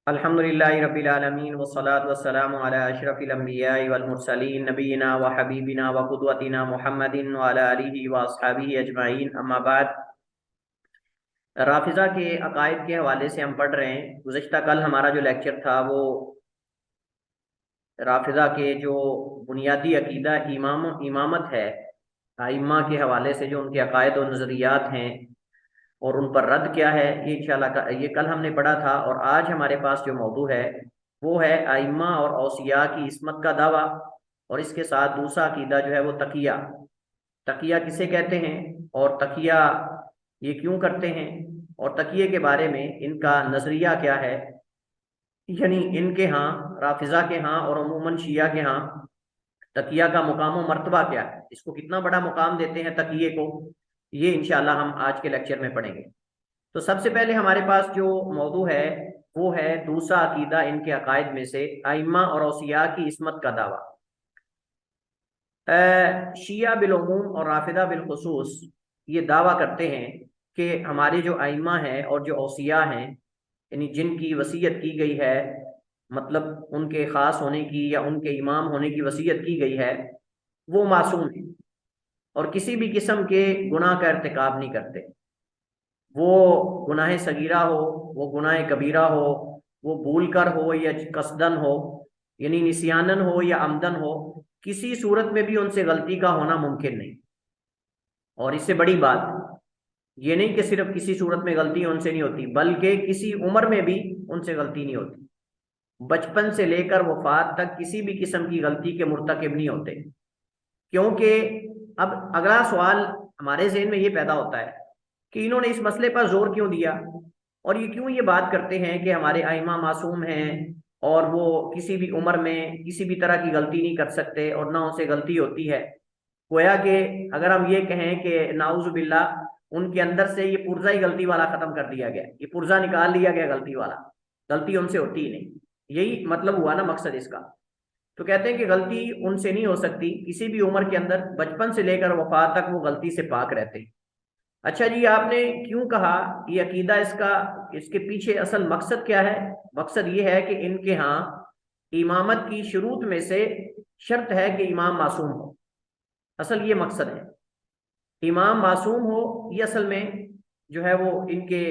الحمدللہ رب العالمین والصلاة والسلام علی اشرف الانبیاء والمرسلین نبینا و حبیبنا و قدوتنا محمد وعلی آلہ و اصحابہ اجمعین، اما بعد۔ رافضہ کے عقائد کے حوالے سے ہم پڑھ رہے ہیں۔ گزشتہ کل ہمارا جو لیکچر تھا وہ رافضہ کے جو بنیادی عقیدہ امامت ہے، ائمہ کے حوالے سے جو ان کے عقائد و نظریات ہیں اور ان پر رد کیا ہے، یہ انشاءاللہ یہ کل ہم نے پڑھا تھا۔ اور آج ہمارے پاس جو موضوع ہے وہ ہے ائمہ اور اوصیاء کی عصمت کا دعویٰ، اور اس کے ساتھ دوسرا عقیدہ جو ہے وہ تقیہ۔ تقیہ کسے کہتے ہیں اور تقیہ یہ کیوں کرتے ہیں، اور تقیے کے بارے میں ان کا نظریہ کیا ہے، یعنی ان کے ہاں، رافضہ کے ہاں اور عموماً شیعہ کے ہاں تقیہ کا مقام و مرتبہ کیا ہے، اس کو کتنا بڑا مقام دیتے ہیں تقیے کو، یہ انشاءاللہ ہم آج کے لیکچر میں پڑھیں گے۔ تو سب سے پہلے ہمارے پاس جو موضوع ہے وہ ہے دوسرا عقیدہ ان کے عقائد میں سے ائمہ اور اوصیاء کی عصمت کا دعویٰ۔ شیعہ بالعموم اور رافضہ بالخصوص یہ دعویٰ کرتے ہیں کہ ہمارے جو ائمہ ہیں اور جو اوصیاء ہیں، یعنی جن کی وصیت کی گئی ہے، مطلب ان کے خاص ہونے کی یا ان کے امام ہونے کی وصیت کی گئی ہے، وہ معصوم ہیں اور کسی بھی قسم کے گناہ کا ارتکاب نہیں کرتے۔ وہ گناہ صغیرہ ہو، وہ گناہ کبیرہ ہو، وہ بھول کر ہو یا قصدن ہو، یعنی نسیانن ہو یا عمدن ہو، کسی صورت میں بھی ان سے غلطی کا ہونا ممکن نہیں۔ اور اس سے بڑی بات یہ نہیں کہ صرف کسی صورت میں غلطی ان سے نہیں ہوتی، بلکہ کسی عمر میں بھی ان سے غلطی نہیں ہوتی۔ بچپن سے لے کر وفات تک کسی بھی قسم کی غلطی کے مرتکب نہیں ہوتے۔ کیونکہ اب اگلا سوال ہمارے ذہن میں یہ پیدا ہوتا ہے کہ انہوں نے اس مسئلے پر زور کیوں دیا، اور یہ کیوں یہ بات کرتے ہیں کہ ہمارے ائمہ معصوم ہیں اور وہ کسی بھی عمر میں کسی بھی طرح کی غلطی نہیں کر سکتے اور نہ ان سے غلطی ہوتی ہے۔ گویا کہ اگر ہم یہ کہیں کہ نعوذ باللہ ان کے اندر سے یہ پرزہ ہی غلطی والا ختم کر دیا گیا، یہ پرزہ نکال لیا گیا غلطی والا، غلطی ان سے ہوتی ہی نہیں، یہی مطلب ہوا نا مقصد اس کا۔ تو کہتے ہیں کہ غلطی ان سے نہیں ہو سکتی، کسی بھی عمر کے اندر بچپن سے لے کر وفات تک وہ غلطی سے پاک رہتے ہیں۔ اچھا جی، آپ نے کیوں کہا یہ عقیدہ، اس کے پیچھے اصل مقصد کیا ہے؟ مقصد یہ ہے کہ ان کے ہاں امامت کی شروط میں سے شرط ہے کہ امام معصوم ہو، اصل یہ مقصد ہے، امام معصوم ہو۔ یہ اصل میں جو ہے وہ ان کے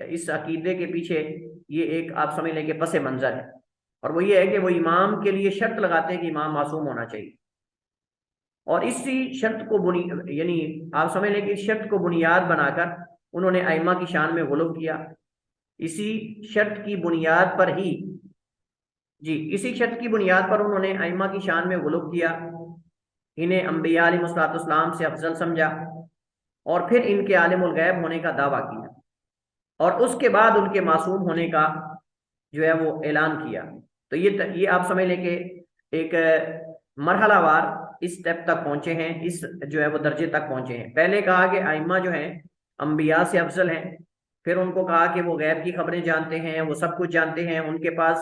اس عقیدے کے پیچھے یہ ایک آپ سمجھ لیں کہ پس منظر ہے، اور وہ یہ ہے کہ وہ امام کے لیے شرط لگاتے ہیں کہ امام معصوم ہونا چاہیے، اور اسی شرط کو یعنی آپ سمجھ لیں کہ اس شرط کو بنیاد بنا کر انہوں نے ائمہ کی شان میں غلو کیا۔ اسی شرط کی بنیاد پر ہی اسی شرط کی بنیاد پر انہوں نے ائمہ کی شان میں غلو کیا، انہیں انبیاء علیہ الصلوۃ والسلام سے افضل سمجھا، اور پھر ان کے عالم الغیب ہونے کا دعویٰ کیا، اور اس کے بعد ان کے معصوم ہونے کا جو ہے وہ اعلان کیا۔ تو یہ آپ سمجھ لیں کہ ایک مرحلہ وار اس اسٹیپ تک پہنچے ہیں، اس جو ہے وہ درجے تک پہنچے ہیں۔ پہلے کہا کہ ائمہ جو ہیں انبیاء سے افضل ہیں، پھر ان کو کہا کہ وہ غیب کی خبریں جانتے ہیں، وہ سب کچھ جانتے ہیں، ان کے پاس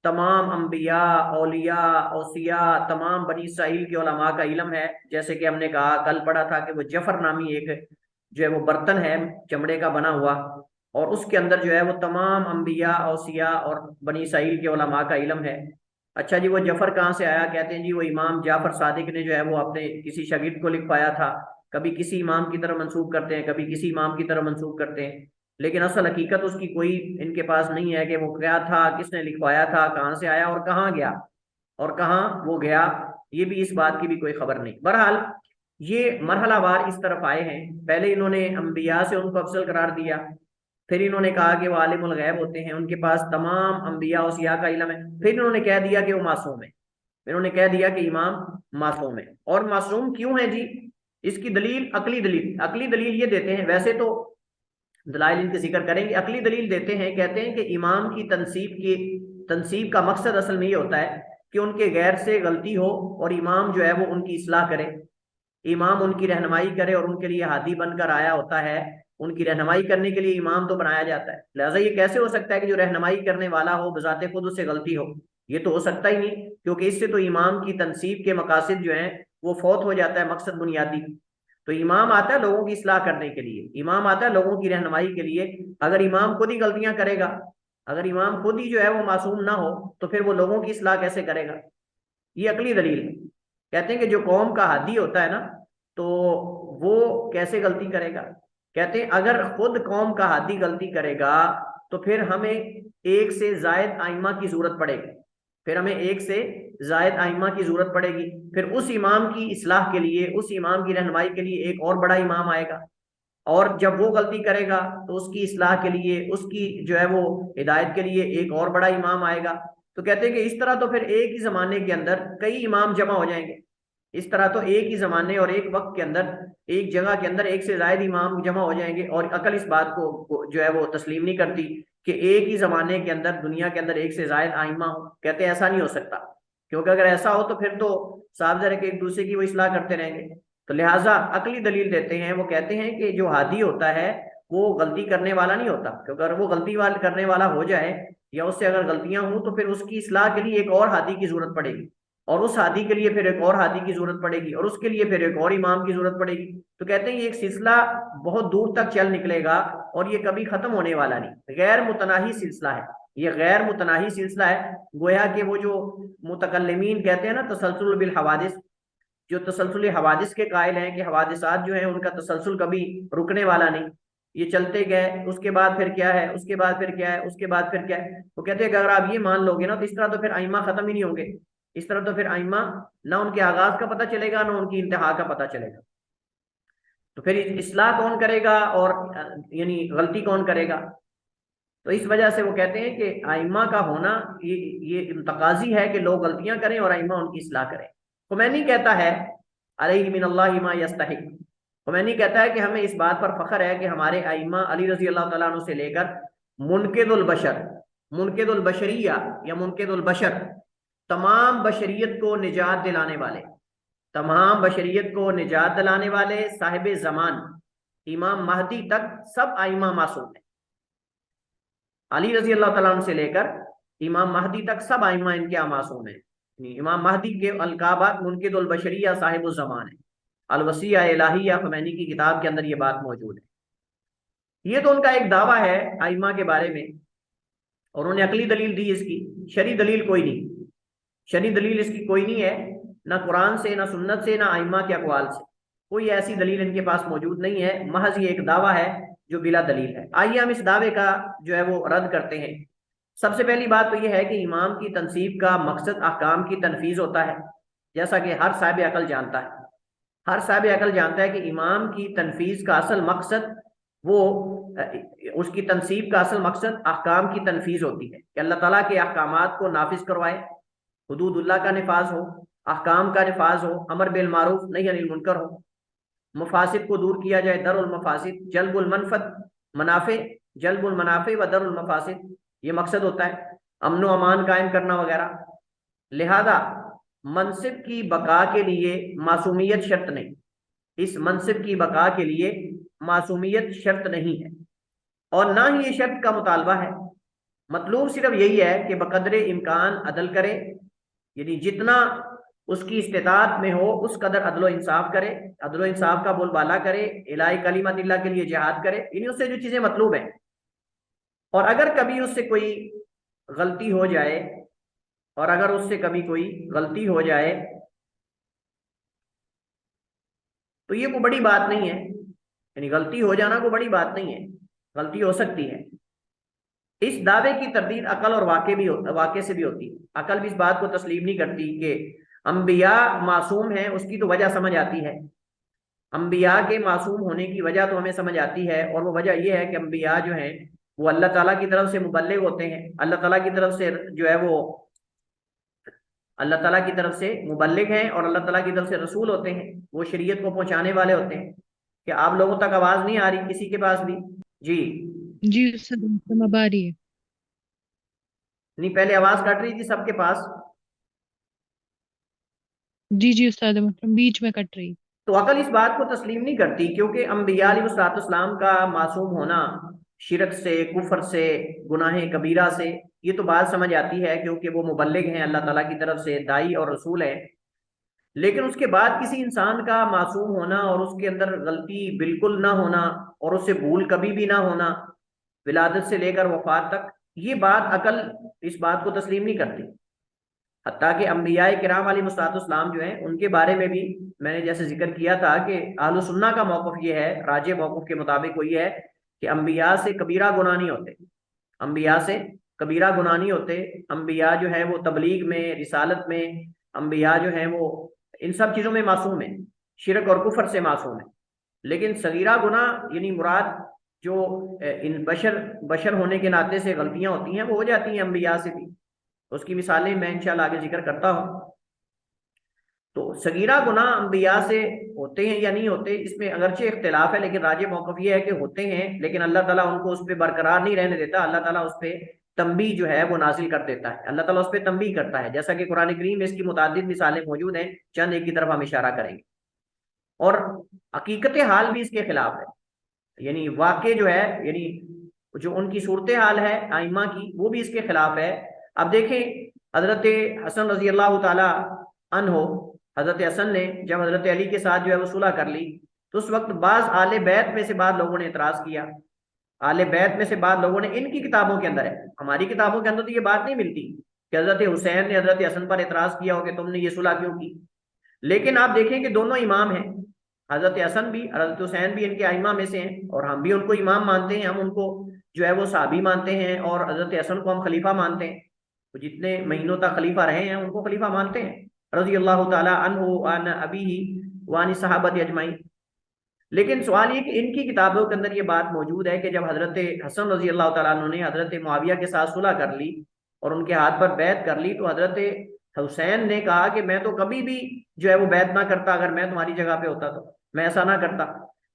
تمام انبیاء، اولیاء، اوصیاء، تمام بنی اسرائیل کے علماء کا علم ہے۔ جیسے کہ ہم نے کہا کل پڑھا تھا کہ وہ جفر نامی ایک جو ہے وہ برتن ہے چمڑے کا بنا ہوا، اور اس کے اندر جو ہے وہ تمام انبیاء، اوصیاء اور بنی اسرائیل کے علماء کا علم ہے۔ اچھا جی، وہ جفر کہاں سے آیا؟ کہتے ہیں جی وہ امام جعفر صادق نے جو ہے وہ اپنے کسی شاگرد کو لکھوایا تھا۔ کبھی کسی امام کی طرف منسوب کرتے ہیں، کبھی کسی امام کی طرف منسوب کرتے ہیں، لیکن اصل حقیقت اس کی کوئی ان کے پاس نہیں ہے کہ وہ کیا تھا، کس نے لکھوایا تھا، کہاں سے آیا اور کہاں گیا، اور کہاں وہ گیا، یہ بھی اس بات کی بھی کوئی خبر نہیں۔ بہرحال یہ مرحلہ وار اس طرف آئے ہیں۔ پہلے انہوں نے انبیاء سے ان کو افضل قرار دیا، پھر انہوں نے کہا کہ وہ عالم الغیب ہوتے ہیں، ان کے پاس تمام انبیاء اوصیاء کا علم ہے، پھر انہوں نے کہہ دیا کہ وہ معصوم ہے، انہوں نے کہہ دیا کہ امام معصوم ہے۔ اور معصوم کیوں ہے جی؟ اس کی دلیل عقلی دلیل یہ دیتے ہیں، ویسے تو دلائل ان کے ذکر کریں گے، عقلی دلیل دیتے ہیں، کہتے ہیں کہ امام کی تنصیب کا مقصد اصل میں یہ ہوتا ہے کہ ان کے غیر سے غلطی ہو اور امام جو ہے وہ ان کی اصلاح کرے، امام ان کی رہنمائی کرے، اور ان کے لیے ہادی بن کر آیا ہوتا ہے، ان کی رہنمائی کرنے کے لیے امام تو بنایا جاتا ہے۔ لہٰذا یہ کیسے ہو سکتا ہے کہ جو رہنمائی کرنے والا ہو بذات خود اس سے غلطی ہو؟ یہ تو ہو سکتا ہی نہیں، کیونکہ اس سے تو امام کی تنصیب کے مقاصد جو ہیں وہ فوت ہو جاتا ہے، مقصد بنیادی۔ تو امام آتا ہے لوگوں کی اصلاح کرنے کے لیے، امام آتا ہے لوگوں کی رہنمائی کے لیے۔ اگر امام خود ہی غلطیاں کرے گا اگر امام خود ہی جو ہے وہ معصوم نہ ہو تو پھر وہ لوگوں کی اصلاح کیسے کرے گا؟ یہ عقلی دلیل ہے۔ کہتے ہیں کہ جو قوم کا ہادی ہوتا ہے نا، تو وہ کیسے غلطی کرے گا؟ کہتے ہیں اگر خود قوم کا ہادی غلطی کرے گا تو پھر ہمیں ایک سے زائد ائمہ کی ضرورت پڑے گی، پھر ہمیں ایک سے زائد ائمہ کی ضرورت پڑے گی، پھر اس امام کی اصلاح کے لیے، اس امام کی رہنمائی کے لیے ایک اور بڑا امام آئے گا، اور جب وہ غلطی کرے گا تو اس کی اصلاح کے لیے، اس کی جو ہے وہ ہدایت کے لیے ایک اور بڑا امام آئے گا۔ تو کہتے ہیں کہ اس طرح تو پھر ایک ہی زمانے کے اندر کئی امام جمع ہو جائیں گے، اس طرح تو ایک ہی زمانے اور ایک وقت کے اندر ایک جگہ کے اندر ایک سے زائد امام جمع ہو جائیں گے، اور عقل اس بات کو جو ہے وہ تسلیم نہیں کرتی کہ ایک ہی زمانے کے اندر دنیا کے اندر ایک سے زائد ائمہ ہو۔ کہتے ہیں ایسا نہیں ہو سکتا، کیونکہ اگر ایسا ہو تو پھر تو صاحب ذرا کہ ایک دوسرے کی وہ اصلاح کرتے رہیں گے۔ تو لہٰذا عقلی دلیل دیتے ہیں، وہ کہتے ہیں کہ جو ہادی ہوتا ہے وہ غلطی کرنے والا نہیں ہوتا، کیونکہ اگر وہ غلطی کرنے والا ہو جائے یا اس سے اگر غلطیاں ہوں تو پھر اس کی اصلاح کے لیے ایک اور ہادی کی ضرورت پڑے گی، اور اس ہادی کے لیے پھر ایک اور ہادی کی ضرورت پڑے گی، اور اس کے لیے پھر ایک اور امام کی ضرورت پڑے گی۔ تو کہتے ہیں یہ ایک سلسلہ بہت دور تک چل نکلے گا اور یہ کبھی ختم ہونے والا نہیں، غیر متناہی سلسلہ ہے، یہ غیر متناہی سلسلہ ہے۔ گویا کہ وہ جو متکلمین کہتے ہیں نا تسلسل بالحوادث، جو تسلسل حوادث کے قائل ہیں کہ حوادثات جو ہیں ان کا تسلسل کبھی رکنے والا نہیں، یہ چلتے گئے، اس کے بعد پھر کیا ہے، اس کے بعد پھر کیا ہے، اس کے بعد پھر کیا ہے۔ وہ کہتے ہیں کہ اگر آپ یہ مان لو گے نا تو اس طرح تو پھر ائمہ ختم ہی نہیں ہوں گے، اس طرح تو پھر ائمہ نہ ان کے آغاز کا پتہ چلے گا نہ ان کی انتہا کا پتہ چلے گا۔ تو پھر اصلاح کون کرے گا اور یعنی غلطی کون کرے گا؟ تو اس وجہ سے وہ کہتے ہیں کہ ائمہ کا ہونا یہ تقاضی ہے کہ لوگ غلطیاں کریں اور ائمہ ان کی اصلاح کریں۔ خمینی کہتا ہے علیہ من اللہ ما یستحق، خمینی کہتا ہے کہ ہمیں اس بات پر فخر ہے کہ ہمارے ائمہ علی رضی اللہ تعالیٰ عنہ سے لے کر منقذ البشر، منقذ البشریہ یا منقذ البشر، تمام بشریت کو نجات دلانے والے، تمام بشریت کو نجات دلانے والے صاحب زمان امام مہدی تک سب ائمہ معصوم ہیں۔ علی رضی اللہ تعالیٰ عنہ سے لے کر امام مہدی تک سب ائمہ ان کے معصوم ہیں۔ امام مہدی کے القابات منقذ البشریہ صاحب الزمان ہے، الوصیہ الہیہ خمینی کی کتاب کے اندر یہ بات موجود ہے۔ یہ تو ان کا ایک دعویٰ ہے ائمہ کے بارے میں، اور انہوں نے عقلی دلیل دی اس کی، شرعی دلیل کوئی نہیں، شرعی دلیل اس کی کوئی نہیں ہے، نہ قرآن سے نہ سنت سے نہ ائمہ کے اقوال سے، کوئی ایسی دلیل ان کے پاس موجود نہیں ہے، محض یہ ایک دعویٰ ہے جو بلا دلیل ہے۔ آئیے ہم اس دعوے کا جو ہے وہ رد کرتے ہیں۔ سب سے پہلی بات تو یہ ہے کہ امام کی تنصیب کا مقصد احکام کی تنفیذ ہوتا ہے، جیسا کہ ہر صاحب عقل جانتا ہے، ہر صاحب عقل جانتا ہے کہ امام کی تنفیذ کا اصل مقصد وہ اس کی تنصیب کا اصل مقصد احکام کی تنفیذ ہوتی ہے، کہ اللہ تعالیٰ کے احکامات کو نافذ کروائے، حدود اللہ کا نفاذ ہو، احکام کا نفاذ ہو، امر بالمعروف نہی عن المنکر ہو، مفاسد کو دور کیا جائے، در المفاسد، جلب المنفد منافع، جلب المنافع و در المفاسد، یہ مقصد ہوتا ہے، امن و امان قائم کرنا وغیرہ۔ لہذا منصب کی بقا کے لیے معصومیت شرط نہیں، اس منصب کی بقا کے لیے معصومیت شرط نہیں ہے، اور نہ ہی یہ شرط کا مطالبہ ہے۔ مطلوب صرف یہی ہے کہ بقدر امکان عدل کرے، یعنی جتنا اس کی استطاعت میں ہو اس قدر عدل و انصاف کرے، عدل و انصاف کا بول بالا کرے، الہی کلمت اللہ کے لیے جہاد کرے، یعنی اس سے جو چیزیں مطلوب ہیں۔ اور اگر کبھی اس سے کوئی غلطی ہو جائے، اور اگر اس سے کبھی کوئی غلطی ہو جائے تو یہ کوئی بڑی بات نہیں ہے، یعنی غلطی ہو جانا کوئی بڑی بات نہیں ہے، غلطی ہو سکتی ہے۔ اس دعوے کی تردید عقل اور واقع سے بھی ہوتی ہے، عقل بھی اس بات کو تسلیم نہیں کرتی کہ انبیاء معصوم ہیں، اس کی تو وجہ سمجھ آتی ہے، انبیاء کے معصوم ہونے کی وجہ تو ہمیں سمجھ آتی ہے، اور وہ وجہ یہ ہے کہ انبیاء جو ہیں وہ اللہ تعالیٰ کی طرف سے مبلغ ہوتے ہیں، اللہ تعالیٰ کی طرف سے جو ہے وہ اللہ تعالیٰ کی طرف سے مبلغ ہیں، اور اللہ تعالیٰ کی طرف سے رسول ہوتے ہیں، وہ شریعت کو پہنچانے والے ہوتے ہیں۔ کہ آپ لوگوں تک آواز نہیں آ رہی کسی کے پاس بھی؟ جی جی استاد محترم اب آ رہی ہے۔ نہیں، پہلے آواز کٹ رہی تھی سب کے پاس۔ جی جی استاد محترم بیچ میں کٹ رہی۔ تو عقل اس بات کو تسلیم نہیں کرتی، کیونکہ انبیاء علیہ الصلوۃ والسلام کا معصوم ہونا شرک سے، کفر سے، گناہ کبیرہ سے، یہ تو بات سمجھ آتی ہے کیونکہ وہ مبلغ ہیں، اللہ تعالیٰ کی طرف سے داعی اور رسول ہیں۔ لیکن اس کے بعد کسی انسان کا معصوم ہونا اور اس کے اندر غلطی بالکل نہ ہونا اور اس سے بھول کبھی بھی نہ ہونا، ولادت سے لے کر وفات تک، یہ بات عقل اس بات کو تسلیم نہیں کرتی. حتیٰ کہ انبیاء کرام علیہ السلام جو ہیں ان کے بارے میں بھی میں نے جیسے ذکر کیا تھا کہ اہل سنہ کا موقف یہ ہے، راجح موقف کے مطابق وہ یہ ہے کہ انبیاء سے کبیرہ گناہ نہیں ہوتے، انبیاء سے کبیرہ گناہ نہیں ہوتے. انبیاء جو ہیں وہ تبلیغ میں، رسالت میں، انبیاء جو ہیں وہ ان سب چیزوں میں معصوم ہیں، شرک اور کفر سے معصوم ہیں. لیکن صغیرہ گناہ یعنی مراد جو ان بشر ہونے کے ناطے سے غلطیاں ہوتی ہیں وہ ہو جاتی ہیں انبیاء سے بھی. اس کی مثالیں میں انشاءاللہ آگے ذکر کرتا ہوں. تو صغیرہ گناہ انبیاء سے ہوتے ہیں یا نہیں ہوتے، اس میں اگرچہ اختلاف ہے، لیکن راجح موقف یہ ہے کہ ہوتے ہیں، لیکن اللہ تعالیٰ ان کو اس پہ برقرار نہیں رہنے دیتا. اللہ تعالیٰ اس پہ تنبیہ جو ہے وہ نازل کر دیتا ہے، اللہ تعالیٰ اس پہ تنبیہ کرتا ہے، جیسا کہ قرآن کریم میں اس کی متعدد مثالیں موجود ہیں. چند ایک کی طرف ہم اشارہ کریں گے. اور حقیقت حال بھی اس کے خلاف ہے، یعنی واقع جو ہے، یعنی جو ان کی صورتحال ہے ائمہ کی، وہ بھی اس کے خلاف ہے. اب دیکھیں حضرت حسن رضی اللہ تعالی عنہ، حضرت حسن نے جب حضرت علی کے ساتھ جو ہے وہ صلح کر لی تو اس وقت بعض آل بیت میں سے بعض لوگوں نے اعتراض کیا. آل بیت میں سے بعض لوگوں نے، ان کی کتابوں کے اندر ہے، ہماری کتابوں کے اندر تو یہ بات نہیں ملتی کہ حضرت حسین نے حضرت حسن پر اعتراض کیا ہو کہ تم نے یہ صلح کیوں کی. لیکن آپ دیکھیں کہ دونوں امام ہیں، حضرت حسن بھی حضرت حسین بھی ان کے ائمہ میں سے ہیں، اور ہم بھی ان کو امام مانتے ہیں، ہم ان کو جو ہے وہ صحابی مانتے ہیں، اور حضرت حسن کو ہم خلیفہ مانتے ہیں. تو جتنے مہینوں تک خلیفہ رہے ہیں ان کو خلیفہ مانتے ہیں رضی اللہ تعالی عنہ وعن ابیہ وعن صحابہ اجمعین. لیکن سوال یہ کہ ان کی کتابوں کے اندر یہ بات موجود ہے کہ جب حضرت حسن رضی اللہ تعالیٰ عنہ نے حضرت معاویہ کے ساتھ صلح کر لی اور ان کے ہاتھ پر بیعت کر لی، تو حضرت حسین نے کہا کہ میں تو کبھی بھی جو ہے وہ بیعت نہ کرتا، اگر میں تمہاری جگہ پہ ہوتا تو میں ایسا نہ کرتا.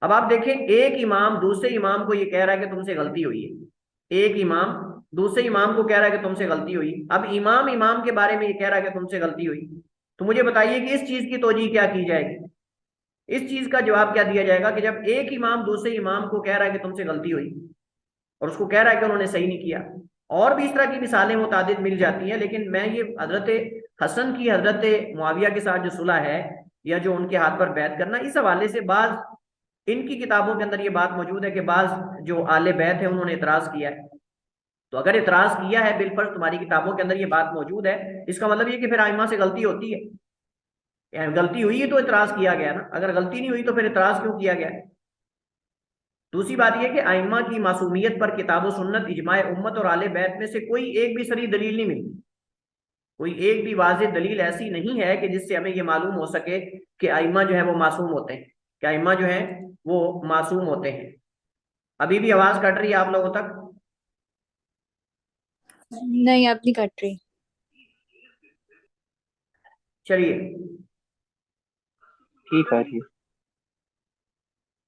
اب آپ دیکھیں ایک امام دوسرے امام کو یہ کہہ رہا ہے کہ تم سے غلطی ہوئی ہے، ایک امام دوسرے امام کو کہہ رہا ہے کہ تم سے غلطی ہوئی. اب امام کے بارے میں یہ کہہ رہا ہے کہ تم سے غلطی ہوئی، تو مجھے بتائیے کہ اس چیز کی توجیہ کیا کی جائے گی، اس چیز کا جواب کیا دیا جائے گا کہ جب ایک امام دوسرے امام کو کہہ رہا ہے کہ تم سے غلطی ہوئی اور اس کو کہہ رہا ہے کہ انہوں نے صحیح نہیں کیا. اور بھی اس طرح کی مثالیں متعدد مل جاتی ہیں. لیکن میں یہ حضرت حسن کی حضرت معاویہ کے ساتھ جو صلح ہے یا جو ان کے ہاتھ پر بیعت کرنا، اس حوالے سے بعض ان کی کتابوں کے اندر یہ بات موجود ہے کہ بعض جو آل بیت ہیں انہوں نے اعتراض کیا ہے. تو اگر اعتراض کیا ہے بالفرض تمہاری کتابوں کے اندر یہ بات موجود ہے، اس کا مطلب یہ کہ پھر ائمہ سے غلطی ہوتی ہے، یعنی غلطی ہوئی ہے تو اعتراض کیا گیا نا، اگر غلطی نہیں ہوئی تو پھر اعتراض کیوں کیا گیا ہے. دوسری بات یہ کہ ائمہ کی معصومیت پر کتاب و سنت، اجماع امت اور آل بیت میں سے کوئی ایک بھی صریح دلیل نہیں ملتی، کوئی ایک بھی واضح دلیل ایسی نہیں ہے کہ جس سے ہمیں یہ معلوم ہو سکے کہ ائمہ جو ہے وہ معصوم ہوتے ہیں، کہ ائمہ جو ہیں وہ معصوم ہوتے ہیں. ابھی بھی آواز کٹ رہی ہے آپ لوگوں تک؟ نہیں آپ نہیں کٹ رہی. چلیے ٹھیک ہے جی.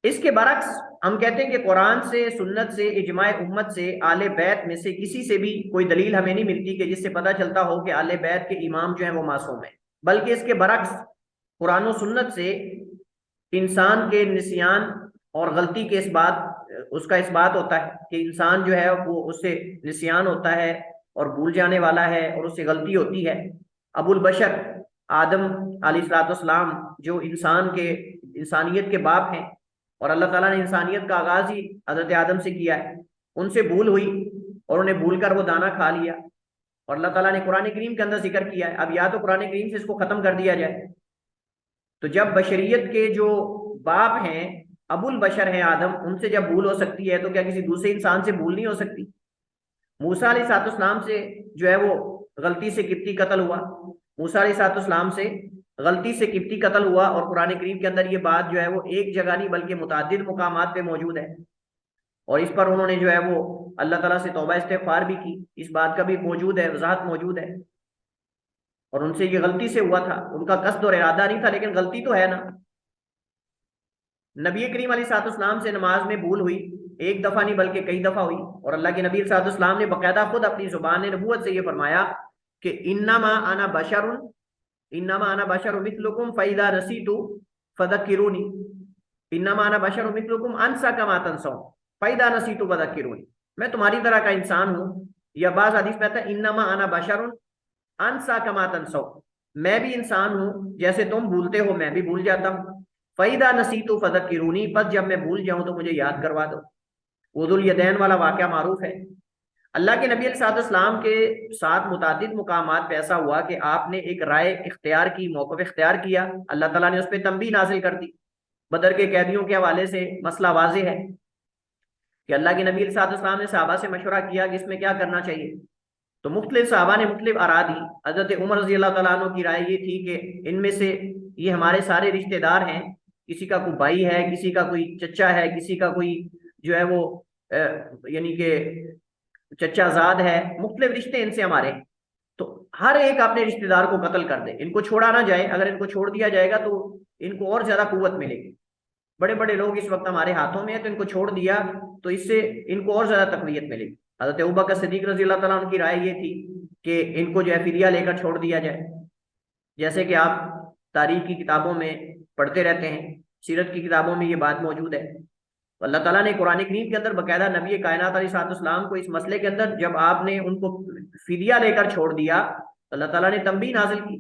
اس کے برعکس ہم کہتے ہیں کہ قرآن سے، سنت سے، اجماع امت سے، آل بیت میں سے کسی سے بھی کوئی دلیل ہمیں نہیں ملتی کہ جس سے پتہ چلتا ہو کہ آل بیت کے امام جو ہیں وہ معصوم ہیں. بلکہ اس کے برعکس قرآن و سنت سے انسان کے نسیان اور غلطی کے اس کا اس بات ہوتا ہے کہ انسان جو ہے وہ اس سے نسیان ہوتا ہے اور بھول جانے والا ہے اور اس سے غلطی ہوتی ہے. ابو البشر آدم علیہ السلام جو انسانیت کے باپ ہیں، اور اللہ تعالیٰ نے انسانیت کا آغاز ہی حضرت آدم سے کیا ہے، ان سے بھول ہوئی اور انہیں بھول کر وہ دانہ کھا لیا، اور اللہ تعالیٰ نے قرآن کریم کے اندر ذکر کیا ہے. اب یا تو قرآن کریم سے اس کو ختم کر دیا جائے، تو جب بشریت کے جو باپ ہیں ابو البشر ہیں آدم، ان سے جب بھول ہو سکتی ہے تو کیا کسی دوسرے انسان سے بھول نہیں ہو سکتی؟ موسیٰ علیہ السلام سے جو ہے وہ غلطی سے قبطی قتل ہوا، موسیٰ علیہ السلام سے غلطی سے قبطی قتل ہوا، اور قرآن کریم کے اندر یہ بات جو ہے وہ ایک جگہ نہیں بلکہ متعدد مقامات پہ موجود ہے، اور اس پر انہوں نے جو ہے وہ اللہ تعالیٰ سے توبہ استغفار بھی کی. اس بات کا بھی موجود ہے، وضاحت موجود ہے، اور ان سے یہ غلطی سے ہوا تھا، ان کا قصد اور ارادہ نہیں تھا، لیکن غلطی تو ہے نا. نبی کریم علیہ السلام سے نماز میں بھول ہوئی، ایک دفعہ نہیں بلکہ کئی دفعہ ہوئی، اور اللہ کے نبی علیہ السلام نے باقاعدہ خود اپنی زبان نبوت سے یہ فرمایا کہ انما انا بشر مثلکم فاذا نسیت فذکرونی، انما انا بشر مثلکم انسا کما تنسون فاذا نسیت فذکرونی، میں تمہاری طرح کا انسان ہوں. یا بعض حدیث میں آتا ہے انما انا بشر انسا کما تنسون، میں بھی انسان ہوں، جیسے تم بھولتے ہو میں بھی بھول جاتا ہوں. فَإِذَا نَسِيتُ فَذَكِّرُونِی، پس جب میں بھول جاؤں تو مجھے یاد کروا دو. ذو الیدین والا واقعہ معروف ہے. اللہ کے نبی علیہ السلام کے ساتھ متعدد مقامات پہ ایسا ہوا کہ آپ نے ایک رائے اختیار کی، موقف اختیار کیا، اللہ تعالیٰ نے اس پہ تنبیہ نازل کر دی۔ بدر کے قیدیوں کے حوالے سے مسئلہ واضح ہے کہ اللہ کے نبی علیہ السلام نے صحابہ سے مشورہ کیا کہ اس میں کیا کرنا چاہیے، تو مختلف صحابہ نے مختلف آراء دی۔ حضرت عمر رضی اللہ تعالیٰ عنہ کی رائے یہ تھی کہ ان میں سے یہ ہمارے سارے رشتہ دار ہیں، کسی کا کوئی بھائی ہے، کسی کا کوئی چچا ہے، کسی کا کوئی جو ہے وہ یعنی کہ چچا زاد ہے، مختلف رشتے ان سے ہمارے، تو ہر ایک اپنے رشتہ دار کو قتل کر دے، ان کو چھوڑا نہ جائے، اگر ان کو چھوڑ دیا جائے گا تو ان کو اور زیادہ قوت ملے گی، بڑے بڑے لوگ اس وقت ہمارے ہاتھوں میں ہیں، تو ان کو چھوڑ دیا تو اس سے ان کو اور زیادہ تقویت ملے گی۔ حضرت ابوبکر صدیق رضی اللہ تعالیٰ عنہ کی رائے یہ تھی کہ ان کو جو ہے فدیہ لے کر چھوڑ دیا جائے، جیسے کہ آپ تاریخ کی کتابوں میں پڑھتے رہتے ہیں، سیرت کی کتابوں میں یہ بات موجود ہے۔ اللہ تعالیٰ نے قرآن کریم کے اندر باقاعدہ نبی کائنات علیہ السلام کو اس مسئلے کے اندر جب آپ نے ان کو فدیہ لے کر چھوڑ دیا، اللہ تعالیٰ نے تنبیہ نازل کی،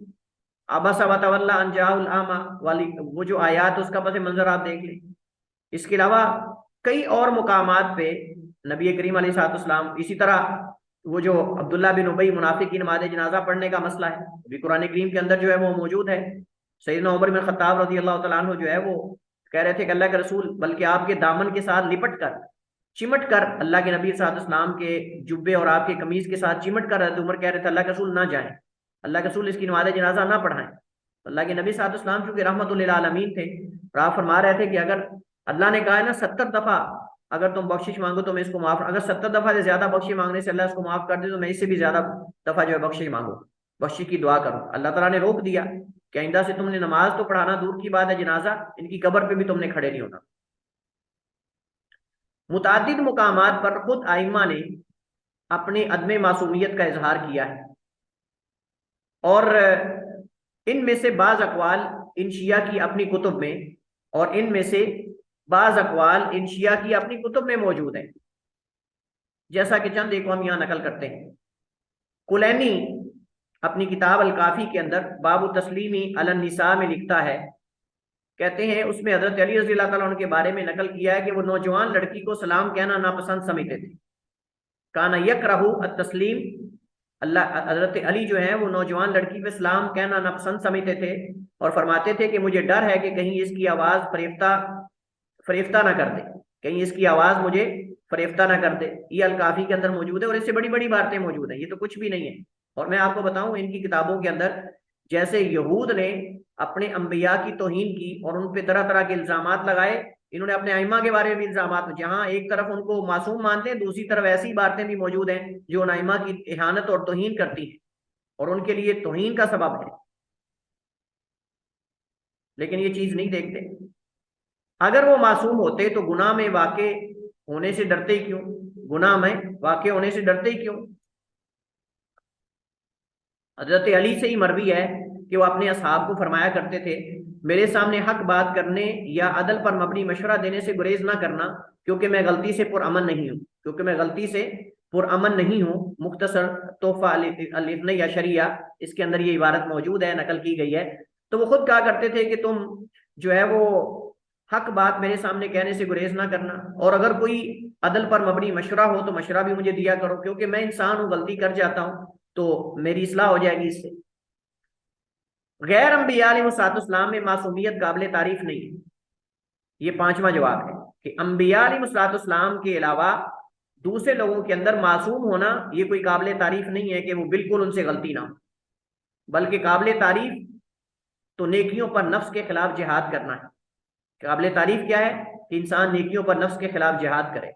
عبس وتولی ان جاءہ الاعمی والی وہ جو آیات اس کا پس منظر آپ دیکھ لیں۔ اس کے علاوہ کئی اور مقامات پہ نبی کریم علیہ السلام، اسی طرح وہ جو عبداللہ بن ابی منافق کی نماز جنازہ پڑھنے کا مسئلہ ہے، بھی قرآن کریم کے اندر جو ہے وہ موجود ہے۔ سیدنا عمر بن خطاب رضی اللہ تعالیٰ عنہ جو ہے وہ کہہ رہے تھے کہ اللہ کے رسول بلکہ آپ کے دامن کے ساتھ لپٹ کر چمٹ کر اللہ کے نبی صلی اللہ علیہ وسلم کے جبے اور آپ کے قمیض کے ساتھ چمٹ کر حضرت عمر کہہ رہے تھے اللہ کے رسول نہ جائیں، اللہ کے رسول اس کی نماز جنازہ نہ پڑھائیں۔ اللہ کے نبی صلی اللہ علیہ وسلم چونکہ رحمت للعالمین تھے، اور آپ فرما رہے تھے کہ اگر اللہ نے کہا ہے نا 70 دفعہ اگر تم بخشش مانگو تو میں اس کو معاف، اگر 70 دفعہ سے زیادہ بخشش مانگنے سے اللہ اس کو معاف کر دے تو میں اس سے بھی زیادہ دفعہ جو ہے بخشش مانگو، بخشش کی دعا کرو۔ اللہ تعالیٰ نے روک دیا کہ آئندہ سے تم نے نماز تو پڑھانا دور کی بات ہے، جنازہ ان کی قبر پہ بھی تم نے کھڑے نہیں ہونا۔ متعدد مقامات پر خود ائمہ نے اپنے عدم معصومیت کا اظہار کیا ہے، اور ان میں سے بعض اقوال ان شیعہ کی اپنی کتب میں، اور ان میں سے بعض اقوال ان شیعہ کی اپنی کتب میں موجود ہیں، جیسا کہ چند ایک کو ہم یہاں نقل کرتے ہیں۔ کلینی اپنی کتاب الکافی کے اندر باب التسلیمی علی النساء میں لکھتا ہے، کہتے ہیں اس میں حضرت علی رضی اللہ تعالیٰ عنہ کے بارے میں نقل کیا ہے کہ وہ نوجوان لڑکی کو سلام کہنا ناپسند سمجھتے تھے، کانا یکرہ التسلیم، اللہ حضرت علی جو ہیں وہ نوجوان لڑکی پہ سلام کہنا ناپسند سمجھتے تھے، اور فرماتے تھے کہ مجھے ڈر ہے کہ کہیں اس کی آواز فریفتہ نہ کر دے، کہیں اس کی آواز مجھے فریفتہ نہ کر دے۔ یہ الکافی کے اندر موجود ہے، اور اس سے بڑی بڑی باتیں موجود ہیں، یہ تو کچھ بھی نہیں ہے۔ اور میں آپ کو بتاؤں ان کی کتابوں کے اندر جیسے یہود نے اپنے انبیاء کی توہین کی اور ان پہ طرح طرح کے الزامات لگائے، انہوں نے اپنے ائمہ کے بارے میں بھی الزامات، جہاں ایک طرف ان کو معصوم مانتے ہیں، دوسری طرف ایسی باتیں بھی موجود ہیں جو ان ائمہ کی اہانت اور توہین کرتی ہیں اور ان کے لیے توہین کا سبب ہے، لیکن یہ چیز نہیں دیکھتے۔ اگر وہ معصوم ہوتے تو گناہ میں واقع ہونے سے ڈرتے ہی کیوں؟ گناہ میں واقع ہونے سے ڈرتے ہی کیوں؟ حضرت علی سے ہی مروی ہے کہ وہ اپنے اصحاب کو فرمایا کرتے تھے میرے سامنے حق بات کرنے یا عدل پر مبنی مشورہ دینے سے گریز نہ کرنا، کیونکہ میں غلطی سے پرامن نہیں ہوں، مختصر تحفہ الاثنی عشریہ اس کے اندر یہ عبارت موجود ہے، نقل کی گئی ہے۔ تو وہ خود کہا کرتے تھے کہ تم جو ہے وہ حق بات میرے سامنے کہنے سے گریز نہ کرنا، اور اگر کوئی عدل پر مبنی مشورہ ہو تو مشورہ بھی مجھے دیا کرو، کیونکہ میں انسان ہوں، غلطی کر جاتا ہوں، تو میری اصلاح ہو جائے گی اس سے۔ غیر انبیاء علیہ السلام میں معصومیت قابل تعریف نہیں ہے، یہ پانچواں جواب ہے کہ انبیاء علیہ السلام کے علاوہ دوسرے لوگوں کے اندر معصوم ہونا یہ کوئی قابل تعریف نہیں ہے کہ وہ بالکل ان سے غلطی نہ ہو، بلکہ قابل تعریف تو نیکیوں پر نفس کے خلاف جہاد کرنا ہے۔ قابل تعریف کیا ہے کہ انسان نیکیوں پر نفس کے خلاف جہاد کرے،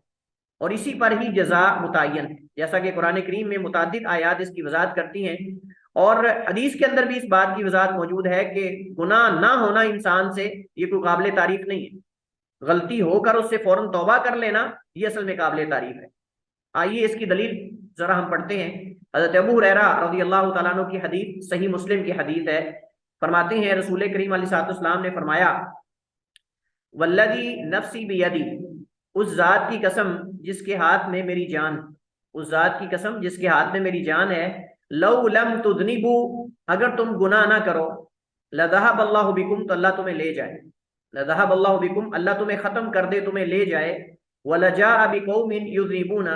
اور اسی پر ہی جزا متعین ہے، جیسا کہ قرآن کریم میں متعدد آیات اس کی وضاحت کرتی ہیں، اور حدیث کے اندر بھی اس بات کی وضاحت موجود ہے کہ گناہ نہ ہونا انسان سے یہ کوئی قابل تعریف نہیں ہے، غلطی ہو کر اس سے فوراً توبہ کر لینا یہ اصل میں قابل تعریف ہے۔ آئیے اس کی دلیل ذرا ہم پڑھتے ہیں۔ حضرت ابو ہریرہ رضی اللہ تعالیٰ عنہ کی حدیث صحیح مسلم کی حدیث ہے، فرماتے ہیں رسول کریم علیہ السلام نے فرمایا والذی نفسی بیدی، اس ذات کی قسم جس کے ہاتھ میں میری جان، اس ذات کی قسم جس کے ہاتھ میں میری جان ہے، لو لم تذنبوا، اگر تم گناہ نہ کرو، لذهب اللہ بکم، تو اللہ تمہیں لے جائے، لذهب اللہ بکم، اللہ تمہیں ختم کر دے، تمہیں لے جائے، وَلَجَاءَ بِقَوْمٍ يُذْنِبُونَ،